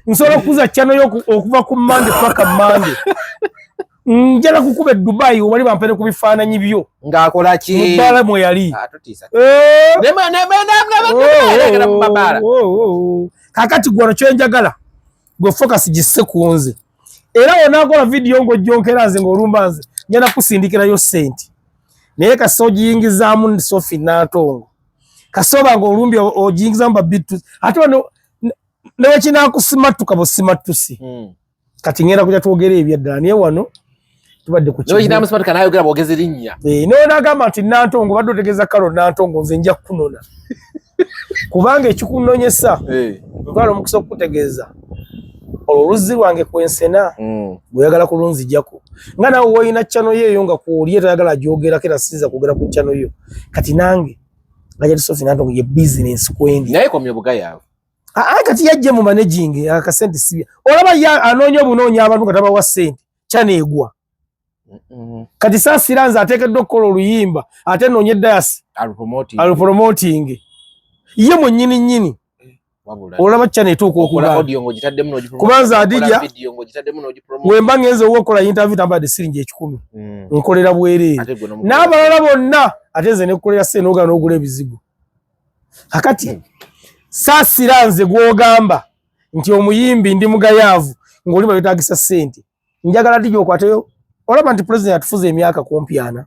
nsobola okuza channel yo okuva ku Mande paka Mande njala kukuba e Dubai wali bampene ku bifaananyi byo ng'akola ki mubala mwe yali kakati gwano kyenjagala gwe focus gisse ku nze era onakola video ng'ojjonkera nze ng'olumba nze ngenda kusindikirayo sente naye kasi ogiyingizaamu Sophie Nantongo kasoba ng'olumbi ogiyingizaamu babitu ate wano newekinakusimatuka busimatusi kati ngenda kujja twogera ebyaddala naye wano tubadde ku nagamba nti Nantongo badde otegeeza kalo Nantongo nze nja kunona kubanga ekikunonyesa ntwala omukisa okukutegeeza oluzzi lwange kwensena bweyagala kulunzijjako nga nawe woyina channel yeeyo nga kuolye tayagala agyogerako era sinza kwogera ku channel yo kati nange nga Sophie Nantongo ye business kwendi naye komye bugayaavu kati yajje mu managing akasente sibya olaba anoonya obunoonya abantu nga tabawa ssente channel egwa kati saasira nze ateekeddwa okukola oluyimba ate noonye dayasi alupromoting ye mwennyini nnyini olaba channel etuuka okukubanza Adija wemba ngenze owokola interview tambadde siringi 10 nkolera bwereere n'abalala bonna ate nze nekukolera ssente n'ogana n'ogula ebizigo akati saasira nze gw'ogamba nti omuyimbi ndi mugayaavu ng'olimba byetaagisa ssente njagala Adija okwateyo olaba nti president atufuza emyaka kumpiana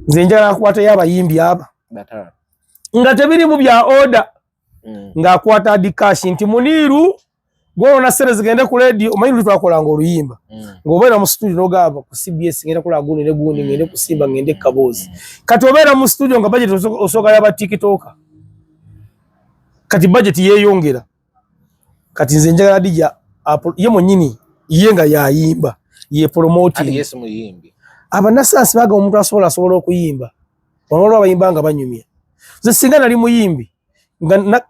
nze njagala akwatayo abayimbi aba nga tebirimu bya order ng'akwata adikashi nti Muniru gwona sente zigende ku radio omanyi lwe twakolanga oluyimba ng'obeera mu studio n'ogamba ku CBS ngenda kola gundi ne gundi ngende kusimba ngende Kabozi kati obeera mu studio nga budget osooka yaba TikToker kati budget yeeyongera kati nze njagala Adija ye mwennyini ye nga yayimba ye promoting abanasansi baga omuntu asobola okuyimba olwo abayimba nga banyumya nze singa nali muyimbi nga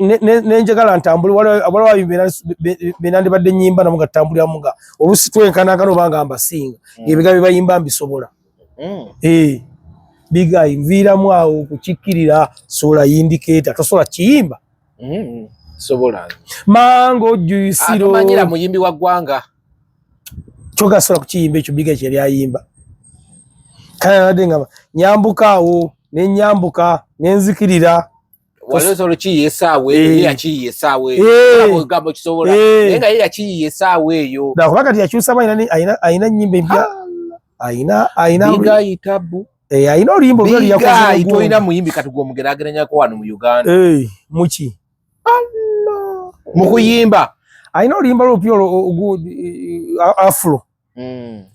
nenjagala ntambuli waliwo abimbi benandibadde nnyimba namu nga ttambuliramu nga oluusi twenkanakana obanga mbasinga ebigambo bayimba mbisobola bigayi nviiramu awo okukikkirira sobola yindikeeta tosobola kiyimba mango juisiro manyira muyimbi wa ggwanga kyogasobola kukiyimba ekyo bigayi kyali ayimba kanadde nga nyambuka awo nenyambuka nenzikirira walosolo kiyesaawe yakiyesaawe gamba kisobola nenga ye yakiyesaawe eyo ndakuba kati yakyusa ayina nnyimba empya ayina bigayi tabu ayina oluyimba oluli yakoze toyina muyimbi kati gw'omugerageranyako wano mu Uganda muki mu kuyimba ayina oluyimba lwopya afro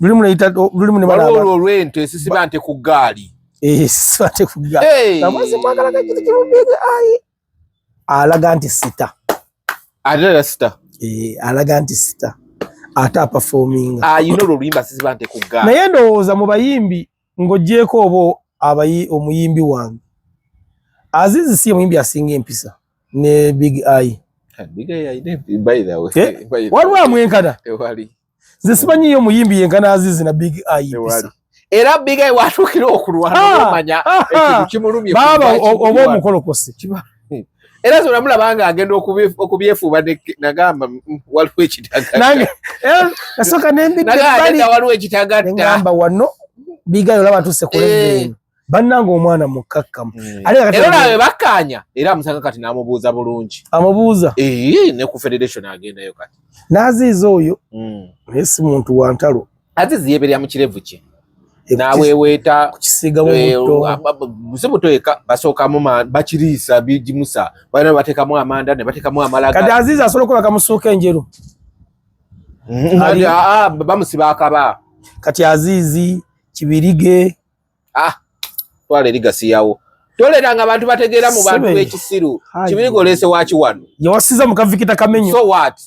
lulimu nebalaba olw'ente sisiba nte ku ggaali sisibate ku ggaali namwezi mwagala gakiti kirumbige alaga nti sita atera sita alaga nti sita ate performing yino oluyimba sizibante kuga naye ndowooza mu bayimbi ng'oggyeko obo omuyimbi wange Azizi si omuyimbi asinga empisa ne Big Eye. Big Eye by the way. Waliwo amwenkana. Tewali. Nze simanyi yo muyimbi yenkana Azizi na Big Eye empisa. Era Big Eye watukira okulwana omanya ekintu kimulumye. Baba oba omukolokose. Era zona mulabanga agenda okubyefuba nagamba waliwo ekitagatta. Nange nasoka nembidde bali waliwo ekitagatta. Ngamba wano Big Eye olaba tuse kulebe. Bannanga omwana mukakkamu. Era nawe bakkaanya era amusanga kati n'amubuuza bulungi. Amubuuza? Ne ku Federation agendayo kati. N'Azizi oyo si muntu wa ntalo. Azizi yeeberera mu kirevu kye. Naweweeta kukisigamu muto. Musibuto eka basookamu bakiriisa bigimusa. Balina bateekamu amanda ne bateekamu amalaga. Kati Azizi asobola okukola kamusuuka enjeru. Bamusiba akaba. Kati Azizi Kibirige. Twale ligasi yawo. Toleranga abantu bategeera mu bantu b'ekisiru. Kibirige olese waki wano. Yawasiza mu kavikita kamenyo. So what?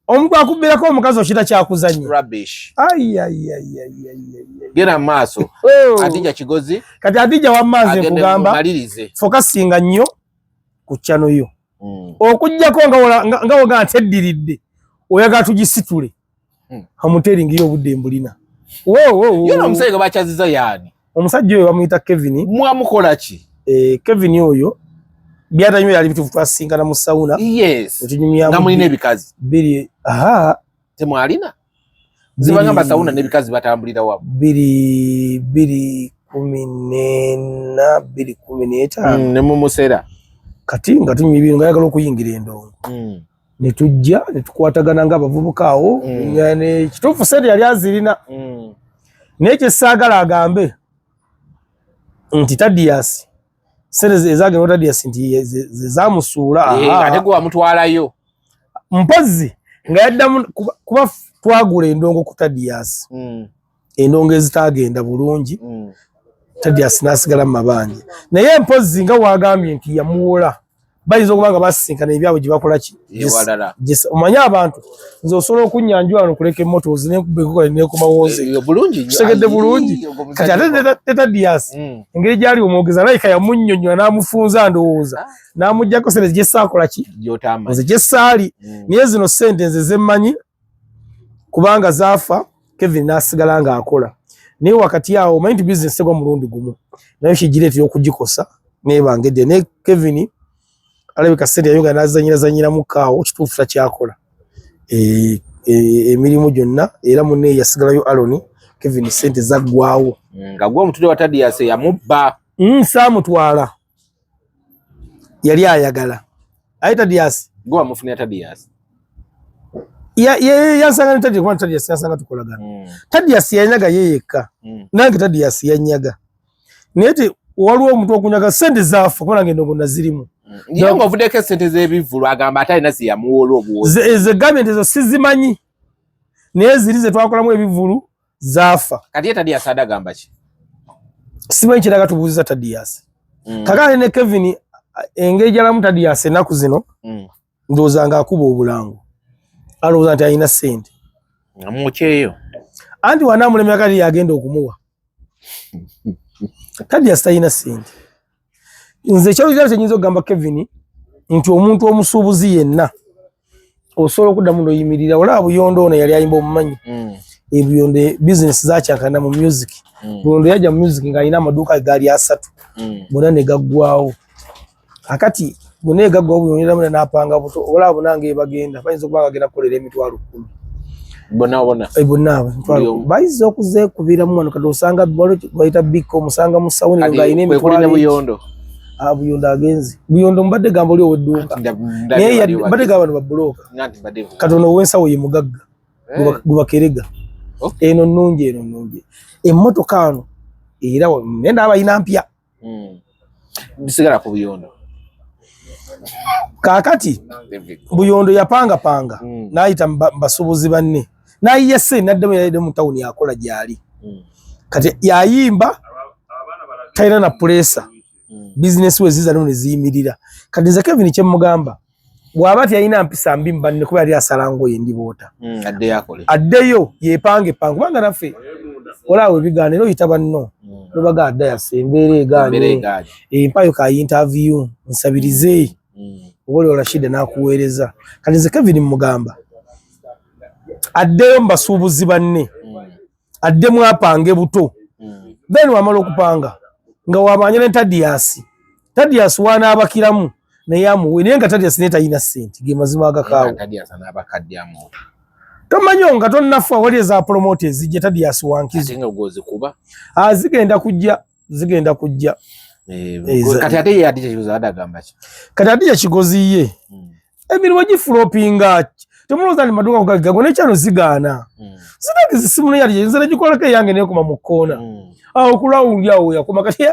Omuntu akubirako omukazi okita kyakuzannya. Rubbish. Gera maaso. Adija Kigozi. Kati Adija wammaze kugamba. Fokasinga nnyo ku chano yo. Okujjako nga woga nteddiridde. Oyaga tugisitule. Hamuteringi yo budde mbulina. Yona omusajja bakyaziza yani. Omusajja oyo bamuyita Kevin. Mwamukola ki? Kevin oyo byatanywe yali bitufu twasingana mu sauna. Yes. Nga mulina ebikazi. Biri temwalina? Zibagamba sauna n'ebikazi batambulira wamu. Biri 14 15. Ne mu musera. Kati nga tunyibiro nga yagala okuyingira endongo. Ne tujja ne tukwatagana nga abavubuka awo. Ne kitufu sente yali azirina. N'ekyo saagala agambe nti Tadias sente ezagenda Tadias nti zezamusuula ate gwe wamutwalayo mpozi nga yaddamu kuba twagula endongo ku Tadias endongo ezitagenda bulungi Tadias n'asigala mu mabanja naye mpozi nga wagambye nti yamuwola bayinza okuba nga basisinkana ebyabwe gye bakola ki omanye abantu nze osobola okunyanjula wano kuleka emmotozi nekubekukola nekumawooze kitegedde bulungi kati ate Tadias engeri gyali omwogeza naika yamunnyonnyola n'amufunza ndowooza n'amuggyako sente gyesaakola ki nze gyesaali naye zino sente nze zemmanyi kubanga zaafa Kevin n'asigala ng'akola naye wakati awo omanyi nti bizinesi tegwa mulundi gumu naye kigireetera okugikosa nebangedde ne Kevin alabika sente yayonga nazanyira mukaawo kituufu takyakola emirimu gyonna era munne yasigalayo Aloni Kevin sente zaggwawo nga gwe omutule wa Tadias yamubba saamutwala yali ayagala aye Tadias gwe wamufunira Tadias yansanga ne Tadias yansanga tukolagana Tadias yanyaga yeyekka nange Tadias yanyaga naye waliwo omuntu okunyaga sente zaafa kubanga endongo nazirimu Niyo ngovuddeko sente z'ebivulu agamba atalina ziyamuwola obuwozi. Ze gavumenti ezo sizimanyi. Naye ziri ze twakolamu ebivulu zaafa. Kati Tadias agamba ki? Simanyi kiraga tubuuziza Tadias. Kakale ne Kevin engeri gyalamu Tadias ennaku zino ndowooza ng'akuba obulango. Alowooza nti alina ssente. Amukyeyo. Anti wanaamulemera kati yagenda okumuwa. Tadias talina ssente. Nze kyalo kyenyinza okugamba Kevin nti omuntu omusuubuzi yenna osobola okuddamu n'oyimirira olaba Buyondo ono yali ayimba omumanyi Buyondo bizinesi zakyankana mu music Buyondo yajja mu music ng'alina amaduuka gaali 3 bonna ne gaggwawo akati bonna ne gaggwawo Buyondo n'apanga buto olaba bonange bagenda bayinza okuba bagenda kukolera emitwalo 10 bonna bayinza okuzeekubiramu wano kati osanga bayita Biko musanga mu sawuni ng'alina emitwalo Buyondo Buyondo agenzi Buyondo mbadde gamba oli owedduuka naye mbadde gamba abantu babulooka katono wensawo ye mugagga gubakerega eno nnungi emmotoka ano era nenda abayina mpya bisigala ku Buyondo kaakati Buyondo yapanga n'ayita basuubuzi banne n'ayiye ssente n'addemu yalidde mu tawuni yakola gyali kati yayimba talina na puleesa bizinesi we ziza ne ziyimirira kati nze Kevin kye mugamba bw'abati yalina mpisa mbi mbanne kuba yali asalango ye ndiboota adde yakole addeyo yepange pange kubanga naffe olaawe ebigaana era oyita banno nobaga adda yase embeera egaanye empayo ka interview nsabirize obole Rashid n'akuweereza kati nze Kevin mugamba addeyo mbasuubuzi banne adde mwapange buto then wamala okupanga nga wamanya ne Tadias wanaabakiramu naye amuwe naye nga Tadias ne talina ssente ge mazima agakaawo Tadias n'abakadde amuwe tomanyo nga tonnafa wali eza promoters zijja Tadias wankizo atenga ugozi kuba zigenda kujja kati ate ye adije kibuza adagamba ki kati adije kigozi ye emirimu giflopinga temuloza ni maduka kugaga ne kyano zigaana zinagi zisimu ne yali nzera gikolako yange ne kuma mukona okulawundi awo yakoma kati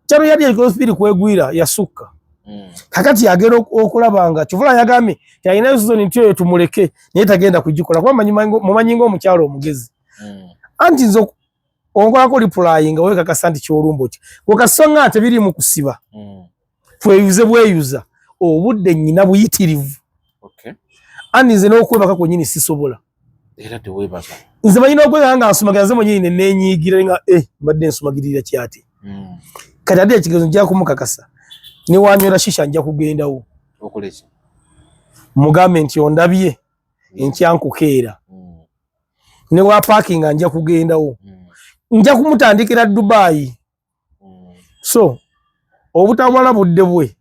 kyano yali ekosipiri kwegwira yasukka kakati yagera okulabanga kivula yagame yalina yosoni ntyo tumuleke naye tagenda kugikola kwa mumanyingo omukyalo omugezi anti nzo onkolako reply nga weka kasanti kyolumbo ti wakasonga ate biri mu kusiba tweyuze bweyuza obudde nyina buyitirivu ani nze n'okwebaka kwennyini sisobola era tewebaka nze balina okwebaka nga nsumagiriza nze mwennyini nenyiigira nga mbadde nsumagirira kyati kati ate ekigezo nja kumukakasa ne wanywera shisha nja kugendawo okoleki mugambe nti ondabye enkyankukeera ne wa parking nja kugendawo nja kumutandikira Dubai so obutamala budde bwe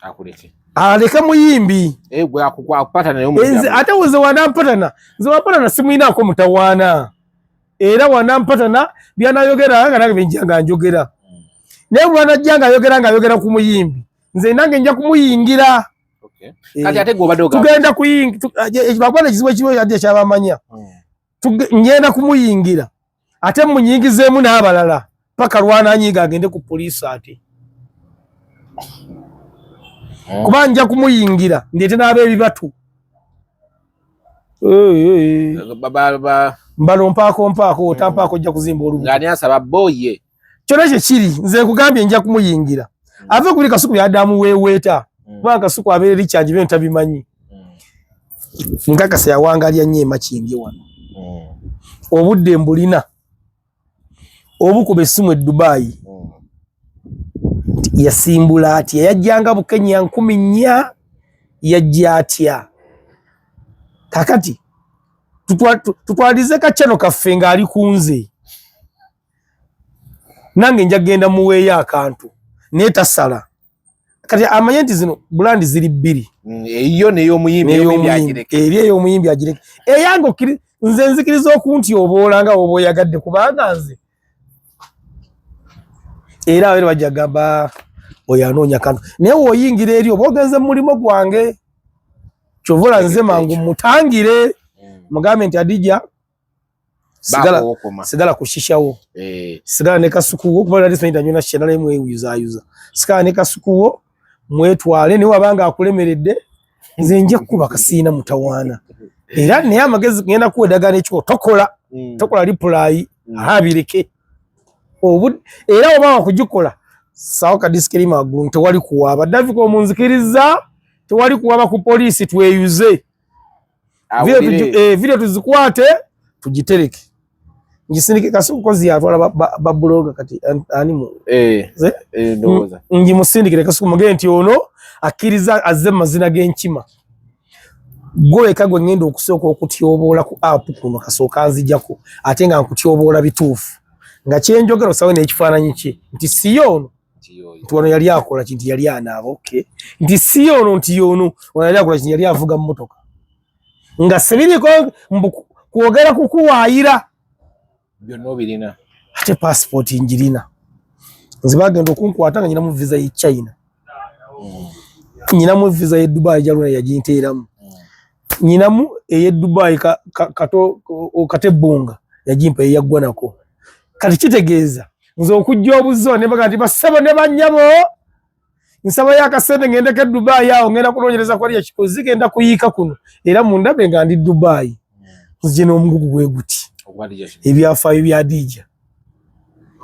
akuleke aleka muyimbi gwe akupata nayo mu ate uze wanampatana nze wapatana simuinako mutawaana era wanampatana byanayogera nga nange benjanga njogera naye bwanajjanga ayogera ku muyimbi nze nange nja kumuyingira kati ate gwe obadde tugenda kuyingira kizibu ekiwe adde kyabamanya ngenda kumuyingira ate munyingizeemu n'abalala paka lwananyiga agende ku poliisi ate kuba nja kumuyingira ndeete n'ab'ebibatu mbalo mpaako otampaako ojja kuzimba olubuto ng'ani asaba boye kyona kyekiri nze nkugambye nja kumuyingira ave kuli Kasuku yaddamu weeweeta kubanga Kasuku abeera Richard byo ntabimanyi nkakasa yawangalya nnyo emakindi wano obudde mbulina obukuba essimu e Dubai yasimbula atya yajjanga Bukenya 10 yajja atya kakati tutwalize kachano kaffe ng'ali kunze nange nja genda muweeyo akantu neetasala kati amanye nti zino bulandi ziri bbiri eyo n'ey'omuyimbi eri ey'omuyimbi agireke eyange nze nzikiriza okunti oboolanga oba oyagadde kubanga nze era abere bajja gamba oyanoonya kantu naye woyingira eri oba ogenze mu mulimo gwange kyovula nze mangu mutangire mugambe nti Adija sigala kushishawo sigala ne Kasukuwo kuba nali simanyi tanywa shisha nali mweyuzaayuza sigala ne Kasukuwo mwetwale ne wabanga akulemeredde nze nje kuba kasiina mutawaana era naye amagezi ngenda kuwedagana ekyo tokola reply abireke era oba wakugikola sawa kadisikiri magulu tewali kuwaba Daviko omunzikiriza tewali kuwaba ku poliisi tweyuze video tuzikwate tugitereke ngisindike Kasuku kozi yatwala babloga kati animu ndoza ngi musindikire Kasuku mugende nti ono akiriza azze mazina g'enkima gwe kagwe ngendo okusooka okutyoboola ku app kuno kasooka nzijako ate nga nkutyoboola bituufu nga kyenjogero sawe n'ekifaananyi kye nti si yono nti wano yali akola kinti yali anaaba nti si yono nti yono wano yali akola kinti yali avuga mu motoka nga sebiriko kwogera kukuwaayira byonna obirina ate passport njirina nze bagenda okunkwata nga nyinamu visa ye China nyinamu visa ye Dubai jaluna yaginteeramu nyinamu eye Dubai katebunga yagimpa yaggwa nako kati kitegeeza nze okujja obuzo ne baga nti basebo ne banyabo nsaba yakasente ngendeke Dubai awo ngenda kunoonyereza kwali yakikozi genda kuyiika kuno era mundabe nga ndi Dubai nze n'omugugu gwe guti ebyafaayo bya Adija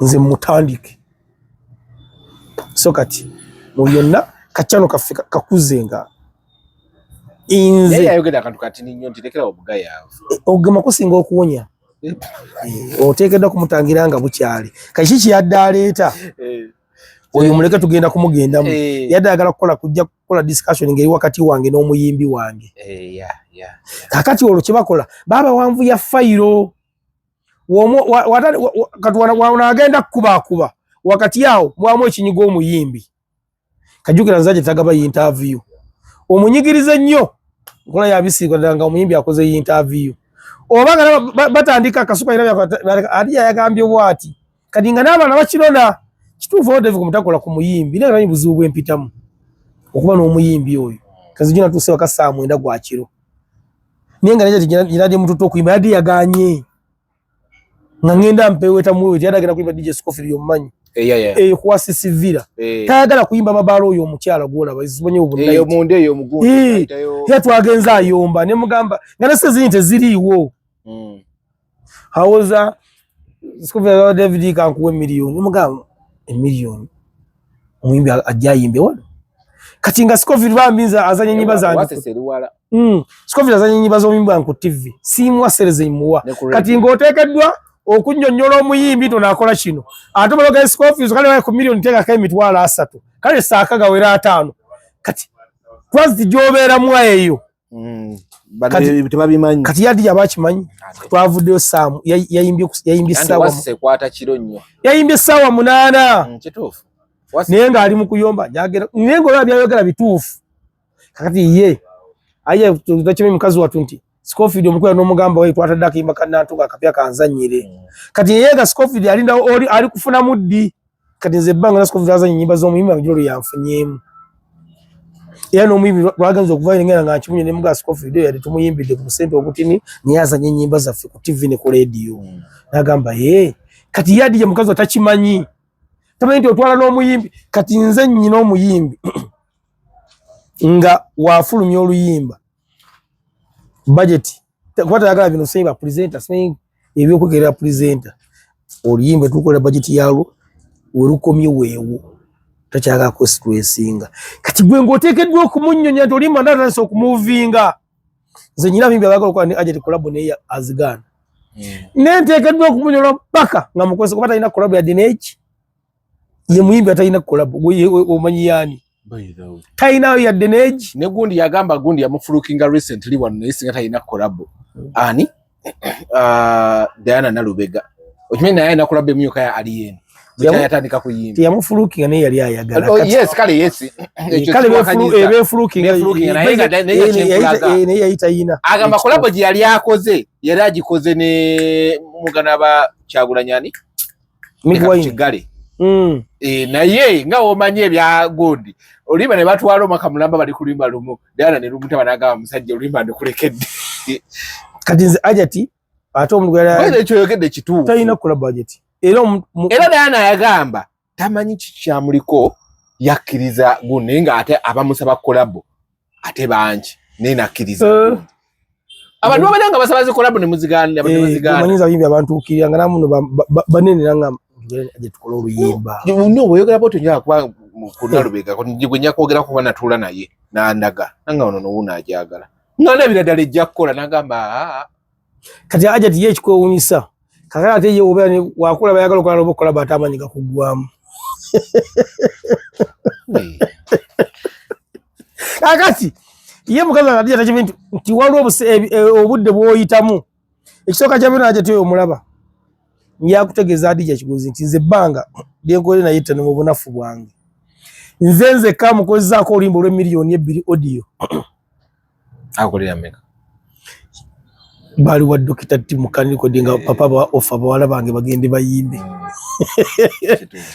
nze mutandike so kati mu byonna kacano kaffe kakuzenga inze yayogera akantu kati nnyo ntirekera obugayaavu ogema kusinga okuwonya oteekedwa kumutangira nga bukyali kaki kiyadde aleeta oyo muleke tugenda kumugendamu yadde ayagala kujja kukola discussion ngeri wakati wange n'omuyimbi wange kakati olwo kyebakola baba wanvu ya fayiro agenda kukubakuba wakati yawo mwamu ekinyigo omuyimbi kajukira nzaje tagaba interview omunyigirize nnyo nkola yabisiga nga omuyimbi akoze interview obanga batandika akasuka ira ali yagambye bwati kati nga n'abaana bakirona kituufu odevu kumutakola ku muyimbi naye nani buzibu bwempitamu okuba n'omuyimbi oyo kazi jina tuuse waka 9 gwa kiro niye nga naye jinadde mututo okuyimba yadde yaganye nga ngenda mpeweta muwe yadagenda kuyimba DJ Scofield yomanyi kuwasi sivira tayagala kuyimba mabalo oyo omukyala gwolaba izibonye obunayi omunde eyo omugundi twagenza ayomba ne mugamba nga nase zinte ziriiwo hawoza Scofield David kankuwe milioni mugamba emilioni omuyimbi ajayimbe wano kati nga Scofield bambinza azanye nyimba zange Scofield azanye nyimba z'omuyimbi wange ku TV simwasereze imuwa kati ng'oteekeddwa okunnyonnyola omuyimbi tonakola kino ate baloga Scofield kale waye ku milioni teekako emitwalo 3 kale saaka gawera 5 kati twazi gy'obeeramu eyo tebabimanyi kati yaddi yabakimanyi twavuddeyo Sam yayimbye ssaawa sekwata kiro nnyo yayimbye ssaawa 8 kituufu naye ng'ali mu kuyomba nyagera naye ng'olaba byayogera bituufu kakati ye aye tutakime mukazi watu nti Scofield omukwera n'omugamba we twatadde akayimba kannantuga akapya kanzanyire kati ye nga Scofield alinda ali kufuna muddi kati nze ebbanga na Scofield azanye nyimba z'omuyimbi nga gyolo yanfunyeemu era n'omuyimbi lwagenza okuvayo ngenda nga nkimunye ne muga Scofield yali tumuyimbidde ku busente obutini niye azanye nyimba zaffe ku TV ne ku radio n'agamba kati yaddi ye mukazi atakimanyi tamanyi nti otwala n'omuyimbi kati nze nnyina omuyimbi nga wafulumya oluyimba budget kwata yagala bino sema presenter sema ebyokugerera presenter oluyimba tukola budget yalwo werukomye weewo tachaga ko stressinga kati gwe ngotekeddwa okumunyonya nti olimba ndatandise okumuvinga nze nyina bimbi abagala okuba ne agent collab ne azigana nentekeddwa okumunyola paka nga mukozesa kuba talina collab ya Dinechi ye muyimbi atalina collab omanyi yani taina ya Dinechi ne gundi yagamba gundi yamufulukinga recently wano naye singa talina collab ani Diana Nalubega okimenya naye na collab emyuka ya Alien yatandika kuyimba yamufulukinga naye yali ayagala yes kale yes kale befulukinga naye yayitayina agamba collab gye yali akoze yali agikoze ne mugana ba Kyagulanyani Kigali naye nga omanyi ebya gundi olimba ne batwala omakamulamba bali kulimba lumu Diana ne lumuta banagamba musajja olimba ndikulekedde kati nze ajati ate omuntu yali ekyo yogedde kituufu talina collab budget era Diana yagamba tamanyi kikyamuliko yakkiriza gundi nga ate abamusaba collab ate bangi naye nakkiriza abantu babenanga basabaze collab ne muzigana manyiza bimbi abantu ukiranga namuno banene nanga aje tukola oluyimba nyo oyogera boto nya kuba ku Nalubega ko njigwenya kwogera ko banatula naye nandaga nanga ono no una ajagala ngana biradale jakkola nagamba kati aje tiye kikwewunyisa kakala ate ye obera ne wakula bayagala kola lobokola batamanyiga kugwamu akati ye mukaza adija tachivintu nti waliwo obudde bwoyitamu ekisoka kya bino aje tiyo omulaba nyakutegeza adija kigozi nti nze bbanga lyenkole naye ttano mu bunafu bwange nze kamukozezaako olimba olwe milioni 2 audio akolera meka bali wa Dr. Timukani ko dinga papa ba ofa bawala bange bagende bayimbe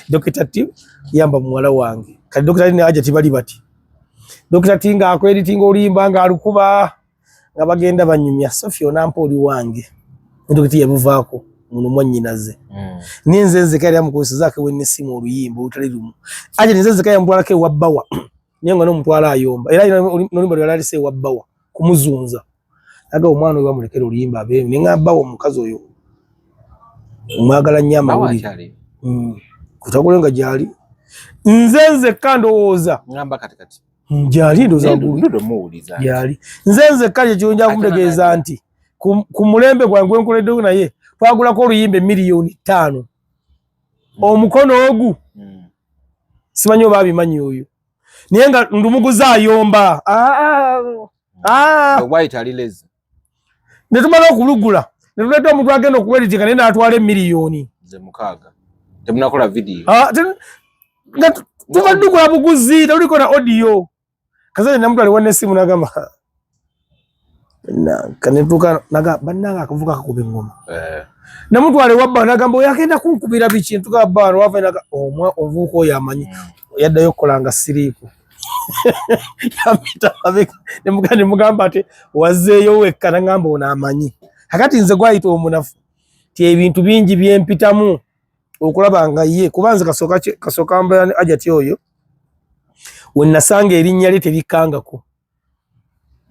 Dr. Tim yamba muwala wange kali Dr. ni aje tibali bati Dr. Tinga akweditinga olimba nga alukuba nga bagenda banyumya Sofio nampoli wange Dr. yabuvaako muno mwanyinaze ninze kali amukozesa zake wenne simu oluyimba utali lumu aje ninze kali amutwala ke wabbawa nenga no mutwala ayomba era nolimba yali se wabbawa kumuzunza aga omwana oyo bamulekera oluyimba abe ningamba omukazi oyo mwagala nyama uli kutakulenga jali nzenze kandowooza ngamba katikati Njali ndo muwuliza. Yali. Nzenze kale kyonja kumutegeeza nti ku mulembe gwange nkoledde naye twagulako oluyimbe miliyoni 5. Omukono ogu. Simanyi oba abimanyi oyo. Naye nga ndumuguza ayomba. White alilezi. Ne tumala okulugula. Ne tuleta omuntu agenda okuweritika naye n'atwala miliyoni. Nze 6. Temunakola video. Tubadugula buguzi, tuliko na audio. Kaza namtu aliwana esimu nagamba. Kanetuka bannanga akavuga kakuba engoma. Namuntu aliwabba nagamba oyagenda kunkubira biki ntuka bano wava naga omwa ovuko oyo amanyi yaddayo okolanga siriiku. Yamita abeka nemugande mugamba ate wazeeyo wekka nagamba ona amanyi. Hakati nze gwayita omunafu. Ti ebintu bingi byempitamu okulaba nga ye kubanza kasoka mbaya ajati oyo. Wenasanga erinnya lye terikangako.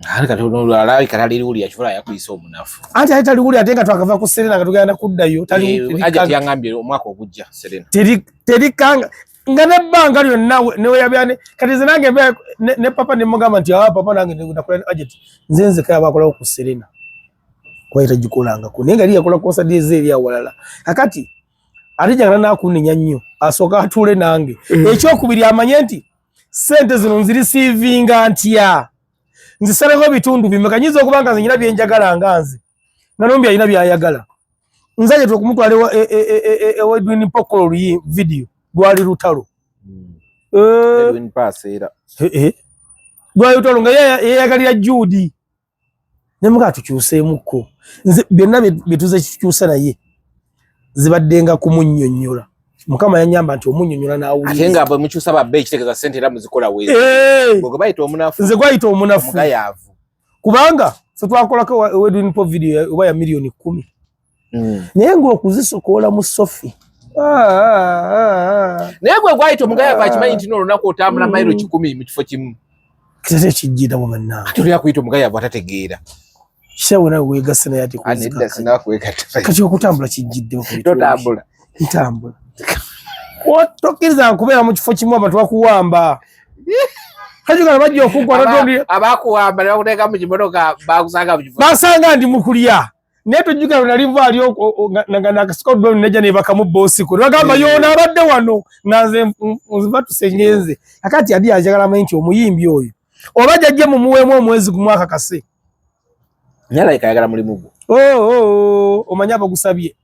Alai katali luli yakifula yakuyisa omunafu. Ati ayita luli atenga twakava ku Serena katugenda kuddayo tali ajati yangambye omwaka ogujja Serena. Terikanga nga nebbanga lyonna newe yabyane kati ze nange ne papa ne mugamba nti papa nange ndakola ajati nzenze kaya bakola ku Serena. Kwaita jikolanga ko nenga liya kola kosa deze lya walala. Akati alijana nakunenya nnyo asoka atule nange. Ekyokubiri amanye nti sente zino nzirisivinga ntya. Nzisaleko bitundu bimekanyiza okubanga nzinyira byenjagala nganze. Nanombi alina byayagala. Nzaje tukumutwale Edwin Pokolo video gwali lutalo. Edwin pass era. Gwali lutalo nga yayagalira Judy. Nemuka tukyuseemuko. Nze byonna bituze kikyusa naye. Zibaddenga kumunnyonnyola. Mukama yanyamba nti omunnyonnyola naawulira. Atenga abo mukyusa babbe ekitegeza sente era muzikola wezi. Gwe bayita omunafu. Nze gwayita omunafu. Mugayavu. Kubanga fe twakolako Edwin Pop video oba ya miliyoni 10. Naye ng'okuzisokola mu Sofi. Naye gwe gwayita omugayavu akimanyi nti n'olunaku otambula mayiro 10 mu kifo kimu. Kitete kijjira mu bannange. Ate oli akuyita omugayavu atategeera. Kishawe nawe weegase naye ati kuzika. Anedda sinakwegata. Kati okutambula kijjiddeko ku totambula. Ntambula. Tokkiriza nkubeera mu kifo kimu abantu bakuwamba. Kajuga bajja okugwa natondi abakuwamba nabakuteeka mu kimotoka bakusanga mu kifo. Basanga ndi mukulya. Naye tojjuga naliva ali nakasika drone neja ne bakamu bosi ko. Bagamba yona abadde wano naze nziba tusenyenze. Akati adi ajagala mayinti omuyimbi oyo. Oba jajje mu muwemu omwezi kumwaka kase. Nyala ikayagala mulimu gwo. Omanya bagusabye.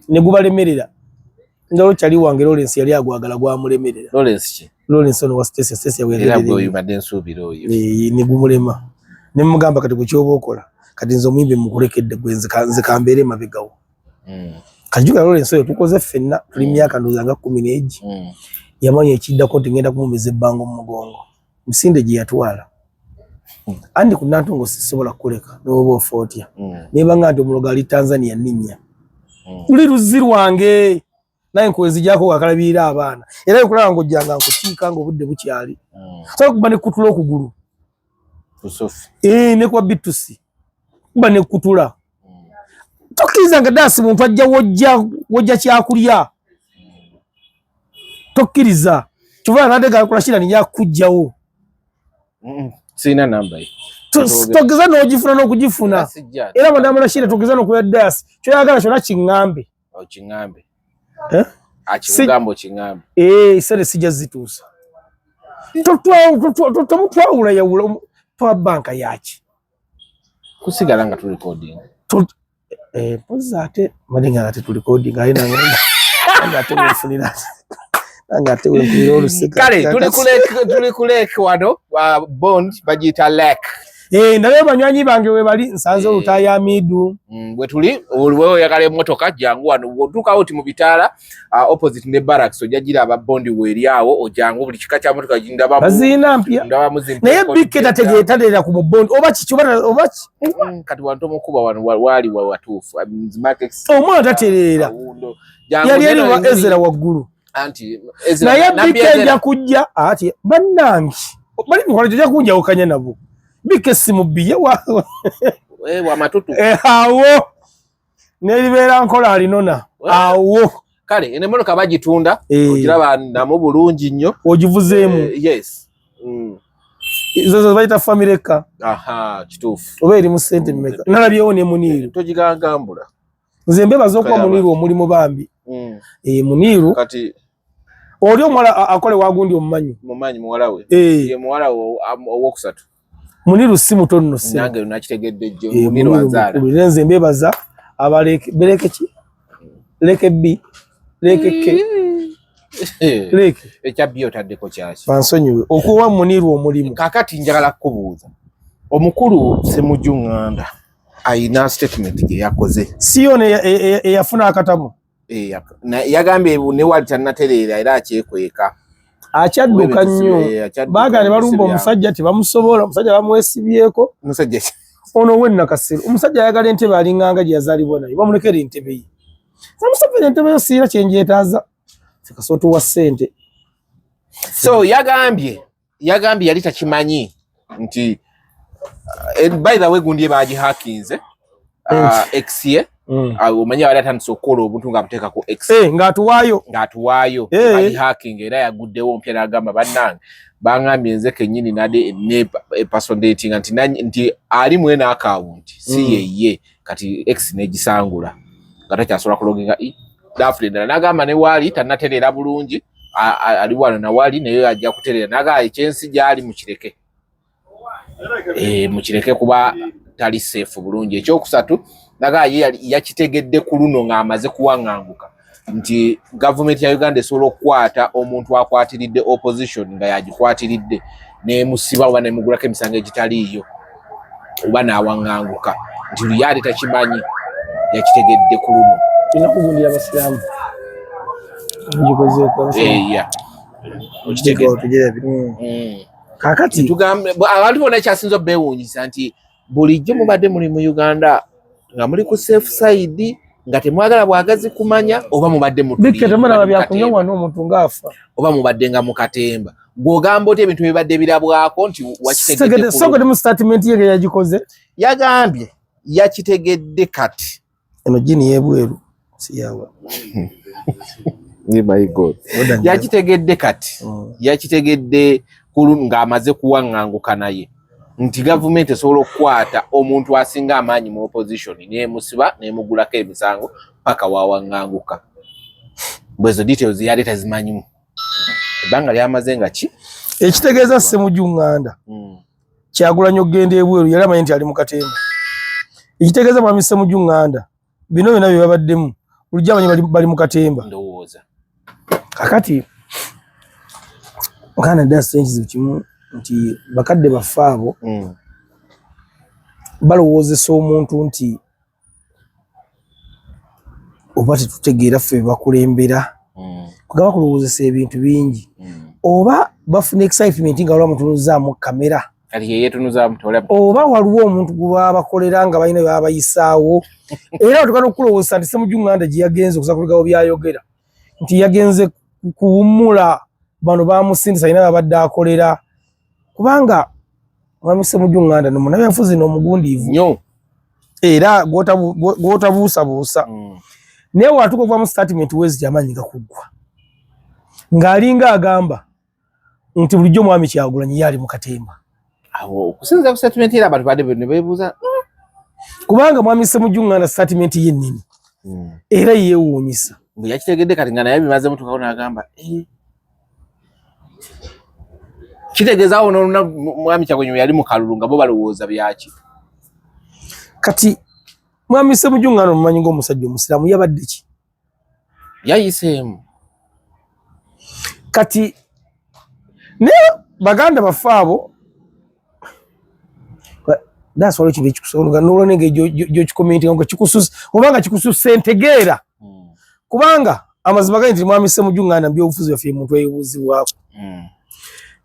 Ne gubalemerera. Ndalo chali wange Lawrence yali agwagala gwamulemerera. Lawrence ki? Lawrence ono wa Stacey yawerera. Era bwo yibadde nsubiro oyo. Ne gumulema. Ne mugamba kati kuchoba okola. Kati nzo muyimbe mukulekedde gwenze kambere mabegawo. Kajuga Lawrence oyo tukoze ffenna tuli myaka ndozanga 10 Yamanya ekiddako ngenda kumumeza ebbango mu mugongo. Musinde gye yatwala. Andi kunantungo sisobola kuleka n'oba ofotya. Niba ngante omuloga ali Tanzania ninnya. Tuli ruzi rwange. Naye nkwezi jako wakalabira abaana. Era yokulaba ngojjanga nkukiika ng'obudde bukyali. So kuba ne kutula okugulu. Kusofi. Ne kwa bitusi. Kuba ne kutula. Tokkiriza nga dasi muntu ajja wojja kyakulya. Tokkiriza. Kyova nadega kulashira nija kujjawo. Sina namba yi. Togeza n'ogifuna n'okugifuna. Era mandamula shira togeza n'okuya dasi. Kyoyagala kyonna kingambe. Kingambe. Achigambo chingambe. Sere sija zitusa. Tomutwawula yawula twa banka yachi. Kusigala nga tu recording. Poza ate malinga ate tu recording ayina nga ate wefunira. Nga ate wefunira olusika. Kale tuli kuleke wano bond bagita lek. Ndabe banywanyi bange we bali nsanze olutaya amidu. Bwe tuli wewe yakale emotoka jangu wano wotuka oti mu bitala opposite ne barracks ojagira ababondi weriawo ojangu buli kika kya motoka jinda babu. Bazina mpya. Ndaba muzimpa. Naye biketa tegeetadera ku bondi oba kichobata oba kati wantu mukuba wano wali wa watufu. Markets. Omwana taterera. Yali wa Ezra waggulu. Anti Ezra. Naye biketa kujja ati bannangi. Bali nkola tujja kunja okanya nabo. Bikesi mubiye wa matutu. Awo. Nelibera nkola alinona. Awo. Kale ene motoka bagitunda ogiraba na mu bulungi nnyo. Ogivuzeemu. Yes. Izo baita family ka. Aha, kituufu. Oba eri mu sente mmeka. Nalabyewo ne Muniru. Togigangambula. Nze mbebaza okuba Muniru omulimo bambi. Muniru. Kati oli omwala akole wagundi omumanyi. Mumanyi muwala we. Ye muwala owokusatu. Muniru si mutono se. Nange nakitegedde jjo. Muniru anzaala. Nze mbebaza abaleke bereke ki? Leke B. Leke K. Leke. Ekyabbi otaddeko kyaki. Bansonyiwe. Okuwa Muniru omulimu. Kakati njagala kubuuza. Omukulu Ssemujju ayina statement gye yakoze. Siyo eyafuna akatamu. Yagambye ne wali tannatereera era akyekweka. Akyadduka nnyo. Baagale balumba omusajja tebamusobola, omusajja bamwesibyeko. Musajja ono wenna Kasero. Omusajja ayagala entebe alinganga gye yazaalibwa nayo. Bamulekera entebe ye. Samusafira entebe yo siira kyenjeetaaza. Kasoto wa ssente. So yagambye yali takimanyi nti by the way gundi baaji hackinze X ye omanyi wali atandise okukola obuntu nga abuteeka ku X ng'atuwaayo bali hacking era yaguddewo ompya n'agamba bannange bangambye nze kennyini nade ne person dating nti ali mwene account si ye kati X negisangula nga takyasobola kuloginga dafulendala n'agamba ne wali tannatereera bulungi ali wano na wali naye ajja kutereera n'agamba ekyensi gyali mukireke mukireke kuba tali safe bulungi. Ekyokusatu naga yakitegedde ku luno ng'amaze kuwaŋŋanguka nti gavumenti ya Uganda esobola okukwata omuntu akwatiridde opposition nga yagikwatiridde nemusiba oba nemugulako emisango egitaliiyo oba n'awaŋŋanguka nti luyali takimanyi yakitegedde ku luno. Ina kugundira abasiraamu kakati tugambe abantu bonna ekyasinza obeewuunyisa nti bulijjo mubadde muli mu Uganda nga muli ku safe side nga temwagala bwagazi kumanya oba mubadde omuntu ngaafa oba mubadde nga mukatemba gw'ogamba oti ebintu bibadde birabwako nti wakitegedde mu statement ye yagikoze yagambye yakitegedde kati eno jini yebweru siyawa my God yakitegedde kati yakitegedde ng'amaze kuwaŋŋanguka naye nti gavumenti esobola okukwata omuntu asinga amaanyi mu opposition nemusiba nemugulako emisango paka wawaŋŋanguka. Bwezo details yali tazimanyimu ebbanga lyamaze nga ki ekitegeeza Ssemujju Kyagulanyi okugenda ebweru yali amanyi nti ali mu katemba. Ekitegeeza mwami Ssemujju bino byonna bye babaddemu bulijjo amanyi bali mu katemba ndowooza. Kakati Uganda dance changes kimu nti bakadde baffe abo balowoozesa omuntu nti oba tetutegeera ffe bakulembera kugaba kulowoozesa ebintu bingi oba bafuna excitement nga olwa mutunuzaamu kamera oba waliwo omuntu gwe bakolera nga balina byabayisaawo era tukana okulowoozesa nti Ssemujju gye yagenze okuza kuligawo byayogera nti yagenze kuwummula bano bamusindisa alina babadde akolera kubanga mwami Ssemujju nomunabi enfuzi n'omugundiivu nnyo era gwotabuusabuusa naye watuuka okuva mu statement wezi amanyi gakuggwa ng'alinga agamba nti bulijjo mwami Kyagulanyi yali mu katemba. Awo okusinza ku statement era abantu badde ne beebuuza kubanga mwami Ssemujju statement ye nnini era yeewuunyisa bwe yakitegedde kati nga naye bimaze mutukawo n'agamba kitegeeza awo mwami Kyagulanyi yali mu kalulu nga bo balowooza byaki. Kati mwami Ssemujju mumanyi ng'omusajja omusiraamu yabadde ki yayiseemu kati ne baganda baffe abo dasobola ekintu ekikusobola n'olwonenge gy'okikomentinga nga kikususa obanga kikususa entegeera kubanga amazima gali nti mwami Ssemujju by'obufuzi baffe muntu eyebuuzibwako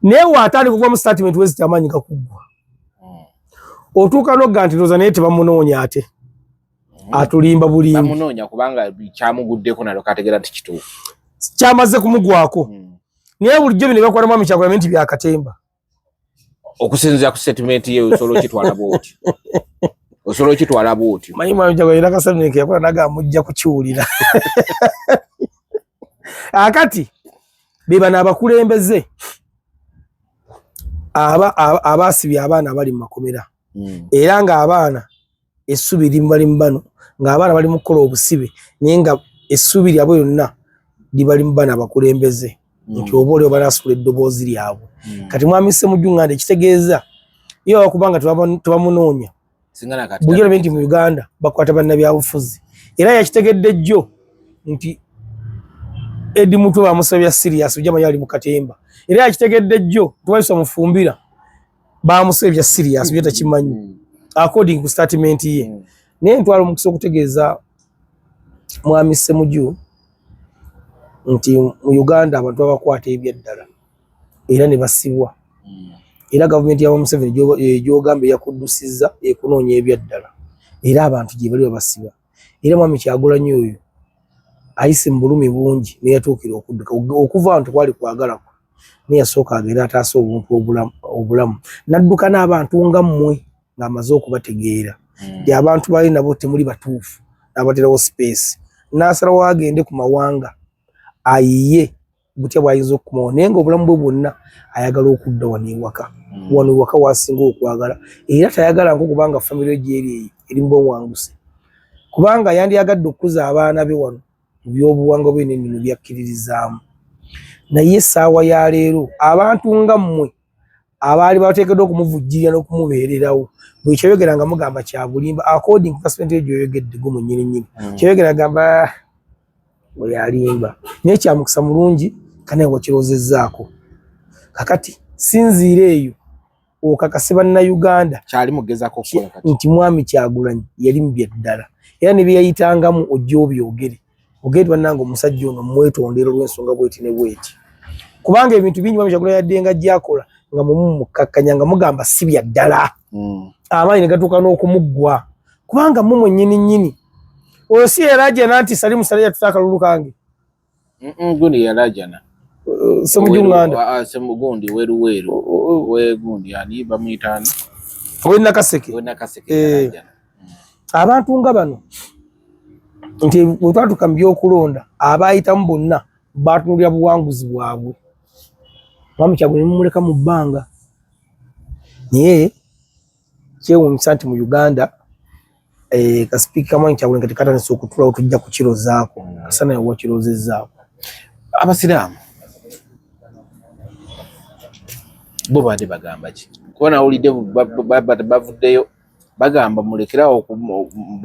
naye waatandika okuva mu statement wezi amaanyi gakuggwa otuuka n'ogga nti ndowooza naye tebamunoonya ate atulimba bulimbi bamunoonya kubanga kyamuguddeko nalo kategeera nti kituufu kyamaze kumugwako naye bulijjo bino bakwata mwami Kyagulanyi nti byakatemba okusinziira ku statement ye osobola okitwala bw'otyo manyi mwami Kyagulanyi era kasamineke yakola naga amujja kukiwulira akati be bano abakulembeze abasibye abaana abali mu makomera era nga abaana essubi limbali mbano ng'abaana bali mu kukola obusibe naye nga essubi lyabwe lyonna libali mu bana abakulembeze nti oba oli obanasula eddoboozi lyabwe kati mwami Ssemujju Nganda ekitegeeza iyo bakubanga tebamunoonya buli olabye nti mu Uganda bakwata bannabyabufuzi era yakitegedde jjo nti Eddie Mutwe bamusabya serious ujamanya ali mu katemba era yakitegedde jjo tuwayisa mufumbira bamusabya serious byeta kimanyi according to statement ye naye ntwala omukisa okutegeeza mwami Ssemujju nti mu Uganda abantu babakwata ebyaddala era ne basibwa era gavumenti ya Museveni gy'ogamba yakuddusiza ekunoonya ebyaddala era abantu gye bali babasiba era mwami Kyagulanyi oyo ayise mu bulumi bungi naye yatuukira okudduka okuva abantu kwali kwagalako naye yasooka agenda ataasa obuntu obulamu n'adduka n'abantu nga mmwe ng'amaze okubategeera nti abantu bali nabo temuli batuufu n'abaterawo space n'asalawo agende ku mawanga ayiye butya bw'ayinza okukomawo naye ng'obulamu bwe bwonna ayagala okudda wano ewaka wasinga okwagala era tayagala nk'okubanga famire gye eri mu bwewanguse kubanga yandiyagadde okukuza abaana be wano mu byobuwangwa bwe n'ennimi byakkiririzaamu naye essaawa ya leero abantu nga mmwe abaali bateekeddwa okumuvujjirira n'okumubeererawo bwe kyayogera nga mugamba kya bulimba according to percentage gy'oyogedde gwe munnyini kyayogera agamba bwe yalimba naye kyamukisa mulungi kanaye wakirowozezzaako kakati sinziira eyo okakase bannayuganda kyali mugezaako okukola kati nti mwami Kyagulanyi yali mu byaddala era ne bye yayitangamu ojja obyogere ogere bannange omusajja ono mwetondera olw'ensonga bweti ne bweti kubanga ebintu bingi mwami Kyagulanyi yadde nga gy'akola nga mumukakkanya nga mugamba si byaddala amaanyi ne gatuuka n'okumuggwa kubanga mumwe nnyini oyo si Erajana nti Salimu Saleya tuta akalulu kange gundi Erajana Ssemujju Nganda Ssemugundi weruweru wegundi ani bamuyitana we Nakaseke Erajana abantu nga bano nti bwe twatuuka mu by'okulonda abaayitamu bonna baatunulira buwanguzi bwabwe mwami Kyagulanyi mumuleka mu bbanga naye kyewuunyisa nti mu Uganda kasipiika mwami Kyagulanyi kati katandise okutulawo tujja kukirozaako kasana yawa kirozezzaako abasiraamu bo bade bagamba ki kuba nawulidde bavuddeyo bagamba mulekerawo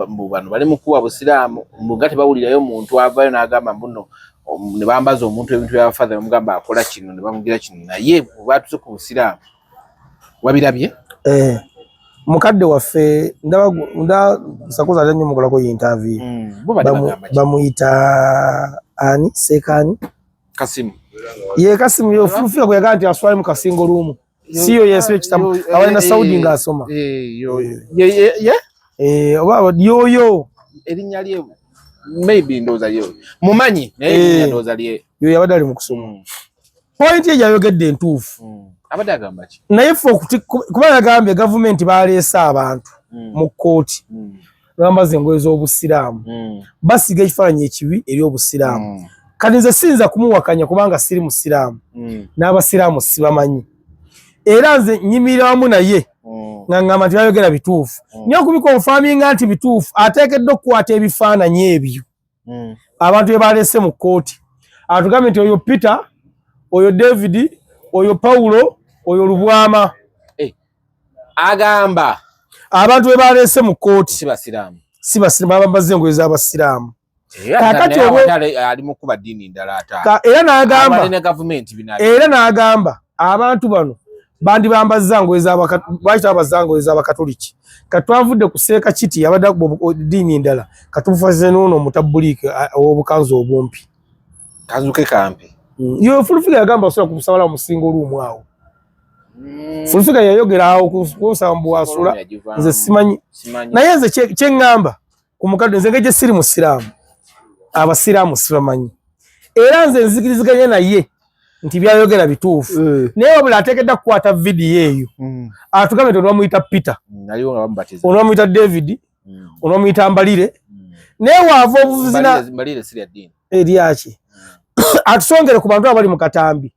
mu bano bali mukuwa busiraamu nga tebawulirayo muntu avayo n'agamba mbuno ne bambaza omuntu ebintu by'abafaza bamugamba akola kino ne bamugira kino naye baatuse ku busiraamu wabirabye mukadde waffe nda sakoza alyanyo mukolako interview bamuyita ani Sekani Kasimu ye Kasimu yo fulufika bwe yagaa nti aswale mu kasingo luumu siyo yesu ekitamu abali na Saudi ng'asoma oba yoyo erinnya lye maybe ndoza lye mumanyi naye ndoza lye yo yabadde ali mu kusoma point ye yayogedde entuufu abadde agamba ki naye ffe kuba yagambye gavumenti baleese abantu mu kkooti bambaza engoye z'obusiraamu basiga ekifaananyi ekibi eri obusiraamu kati nze siyinza kumuwakanya kubanga siri musiraamu n'abasiraamu sibamanyi era nze nyimirira wamu naye nga ngamba nti bayogera bituufu nyo kubikonfaminga nti bituufu ateekeddwa okukwata ebifaananyi ebyo abantu bye baleese mu kkooti atugambe nti oyo Peter oyo David oyo Paulo oyo Lubwama agamba abantu bye baleese mu kkooti si basiraamu bambaza engoye z'abasiraamu kakati ali mu kuba ddiini ndala ata era n'agamba abantu bano bandi bambaza ngoye z'abakatoliki katwavudde kuseeka kiti yabadde ddiini ndala katumufaze n'ono omutabuliike ow'obukanzu obumpi kazuke kampi yo Fulufika yagamba osobola kumusabala omusingo oluumu awo Fulufika yayogera awo kusaba mbwasula nze simanyi naye nze kyeŋŋamba ku mukadde nze nga gye siri musiraamu abasiraamu sibamanyi era nze nzikiriziganya naye nti byayogera bituufu naye wabula ateekedde kukwata vidiyo eyo atugambe nti onobamuyita Peter onobamuyita David onobamuyita Mbalire naye waava obuvuzina eryaki atusongere ku bantu abali mu katambi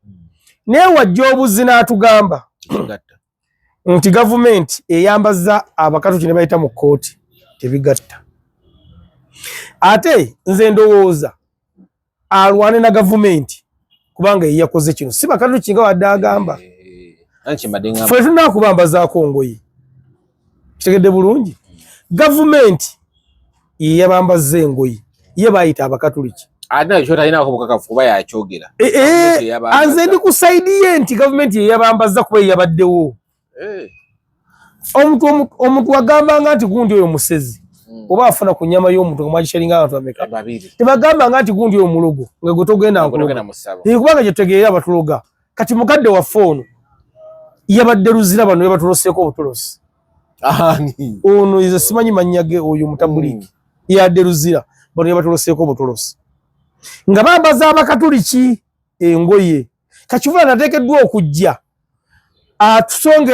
naye wajja obuzzi n'atugamba kigatta nti government eyambaza abakatuli ne bayita mu kooti tebigatta. Ate nze ndowooza alwane na government kubanga yakoze kino si bakatuli kinga wadde agamba ffe tunakubambazaako ngoye kitegedde bulungi. Government yeyabambaza engoye ye bayita abakatuliki anze ndi kusaidiye nti government yeyabambaza kuba yeyabaddewo. Omuntu wagambanga nti gundi oyo musezi oba afuna ku nnyama y'omuntu omwagishalinga abantu ameka tebagambanga nti gundi oyo mulogo nga gwe togenda kubanga gye tutegeera abatuloga. Kati mukadde waffe ono yabadde luzira bano yabatuloseeko obutulosi ono ize simanyi mannya ge oyo mutabuliki yadde luzira bano yabatuloseeko obutulosi nga bambaza abakatuliki engoye. Kakivuga nateekeddwa okujja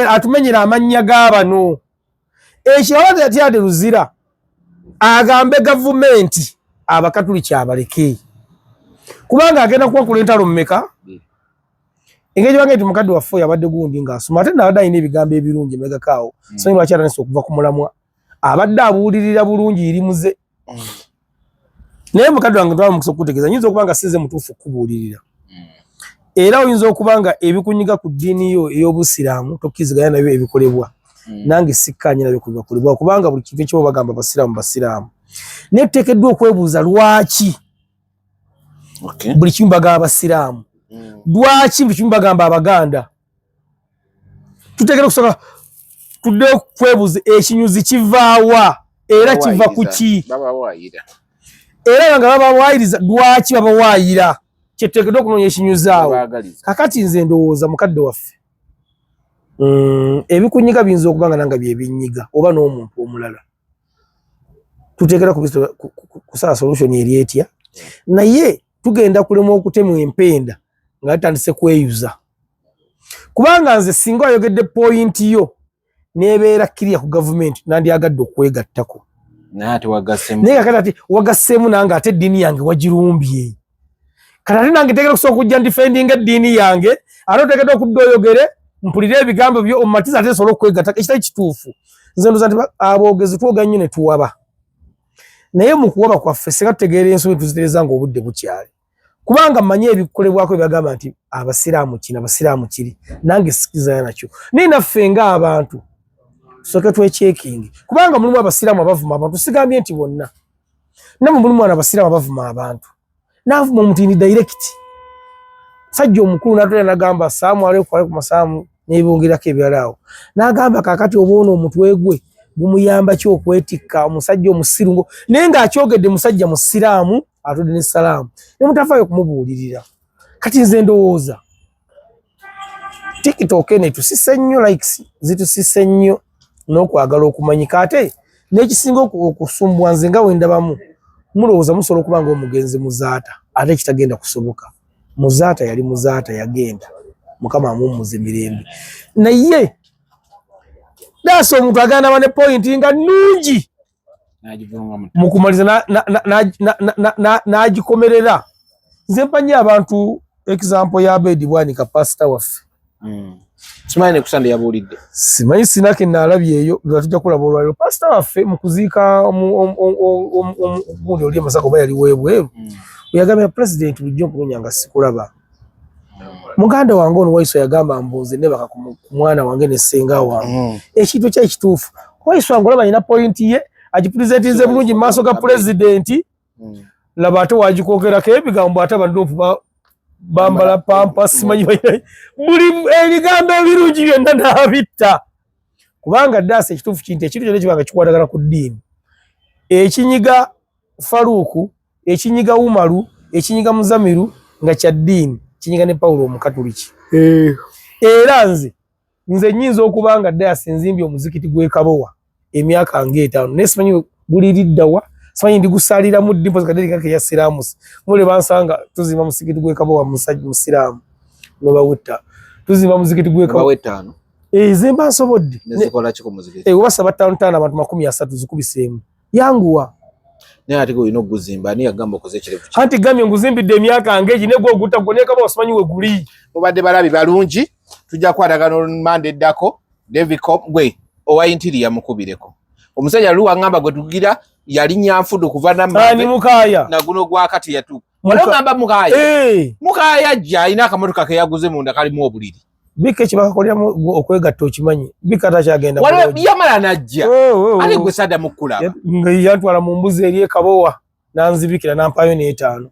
atumenyera amannya g'abano ekirala yadde luzira agambe gavumenti abakatuliki abaleke kubanga agenda kuwakula entalo mmeka engeri wange nti mukadde waffe yabadde gundi ng'asoma ate nabadde alina ebigambo ebirungi emegakaawo sonyi lwaki atanise okuva ku mulamwa abadde abuulirira bulungi irimuze naye mukadde wange ntwala mukisa okukutegeeza nyinza okuba nga sinze mutuufu okubuulirira era oyinza okuba nga ebikunyiga ku ddiini yo ey'obusiraamu tokkiriziganya nabyo ebikolebwa nange sikkaanya nabyo ku bikolebwa kubanga buli kintu ekiba bagamba basiraamu naye tuteekeddwa okwebuuza lwaki buli kimu bagamba basiraamu lwaki buli kimu bagamba abaganda. Tuteekeddwa kusooka tuddeyo kwebuuza ekinyuzi kivaawa era kiva ku ki era nga babawaayiriza lwaki babawaayira kyetuteekeddwa okunoonya ekinyuzi awo. Kakati nze ndowooza mukadde waffe ebikunyiga biyinza okuba nga nanga byebinyiga oba n'omuntu omulala tuteekeddwa kusala solution eri etya naye tugenda kulema okutemwa empenda nga tutandise kweyuza kubanga nze singa wayogedde pointi yo nebeera kiriya ku gavumenti nandyagadde okwegattako naye kakati ati wagasseemu nange ate eddiini yange wagirumbye kati ate nange teekera kusooka okujja ndifendinga eddiini yange ate oteekeddwa okudda oyogere mpulire ebigambo byo omumatiza ate sobola okwegattako ekitali kituufu. Nze ndoza nti aboogezi twoga nnyo ne tuwaba naye mu kuwaba kwaffe singa tutegeera ensobi tuzitereza nga obudde bukyali kubanga mmanyi ebikolebwako byagamba nti abasiraamu kino abasiraamu kiri nange sikizanya nakyo naye naffe ng'abantu tusooke twekyekingi kubanga mulimu abasiraamu abavuma abantu sigambye nti bonna namwe mulimu abasiraamu abavuma abantu n'avuma omuntu ni direct sajja omukulu n'atulira n'agamba assalamu alaykum assalamu n'ebongerako ebiralaawo n'agamba kaakati oba ono omutwe gwe gumuyamba ki okwetikka omusajja omusiru naye ng'akyogedde musajja musiraamu atudde n'essalaamu ne mutafaayo kumubuulirira. Kati nze ndowooza TikTok ene tusise nnyo likes zitusise nnyo n'okwagala okumanyika ate n'ekisinga okusumbwa nze nga wendabamu mulowooza musobola okuba nga omugenzi muzaata ate kitagenda kusoboka. Muzaata yali muzaata yagenda mukama amummuze mirembe naye daso omuntu agenda bane pointi nga nnungi mukumaliza n'agikomerera. Nze mpanyi abantu example ya Abedi Bwanika pastor waffe simanyi ne kusande yabuulidde simanyi sinake naalabye eyo nga tujja kulaba olwaliro pastor waffe mu kuziika omugundi oli Masaka oba yali weebweru yagambye president bulijjo okunoonya nga sikulaba. Muganda wange ono Waiso yagamba mbuuze nebaka ku mwana wange ne ssenga wange ekintu kya ekituufu Waiso wange olaba alina pointi ye agipresentinze bulungi mu maaso ga pulezidenti laba ate wagikwogerako ebigambo ate abandofu bambala pampa simanyi buli ebigambo ebirungi byonna n'abitta kubanga ddaasa ekituufu kintu ekintu kyonna kibanga kikwatagana ku ddiini. Ekinyiga Faruku, ekinyiga Umaru, ekinyiga Muzamiru nga kya ddiini kinyiga ne Paulo omukatuliki. Era nze nnyinza okuba nga ddaasa enzimbye omuzikiti gw'e Kabowa emyaka ng'etaano naye simanyi guliriddawa simanyi ndigusaalira mu ddi mpozi kaderikako eya siraamusi mule bansanga tuzimba muzikiti gw'e Kabowa musajja musiraamu nobawetta tuzimba muzikiti gw'e Kabowa wetaano zemba nsobodde nezikola kiko muzikiti obasa 5 abantu 30 zikubiseemu yanguwa naye ate olina okuzimba ani yagamba okoze ekirevu anti gamye nguzimbidde emyaka ng'egi negwo ogutta gwo ne Kabowa simanyi we guli obadde balabi balungi tujja kwatagana Monday eddako Devicom gwe owa interior mukubireko omusajja luwa ngamba gwe tugira yali nyanfudu kuva na ni mukaya na guno gwa kati yatu wala ngamba mukaya mukaya ajja ina akamotoka ke yaguze munda kalimu obuliri bike kibakakolya okwegatta okimanyi bikata kyagenda wala yamala najja ali gwe sada mukula nga yantwala mu mbuzi eri ekabowa nanzibikira nampayo n'etaano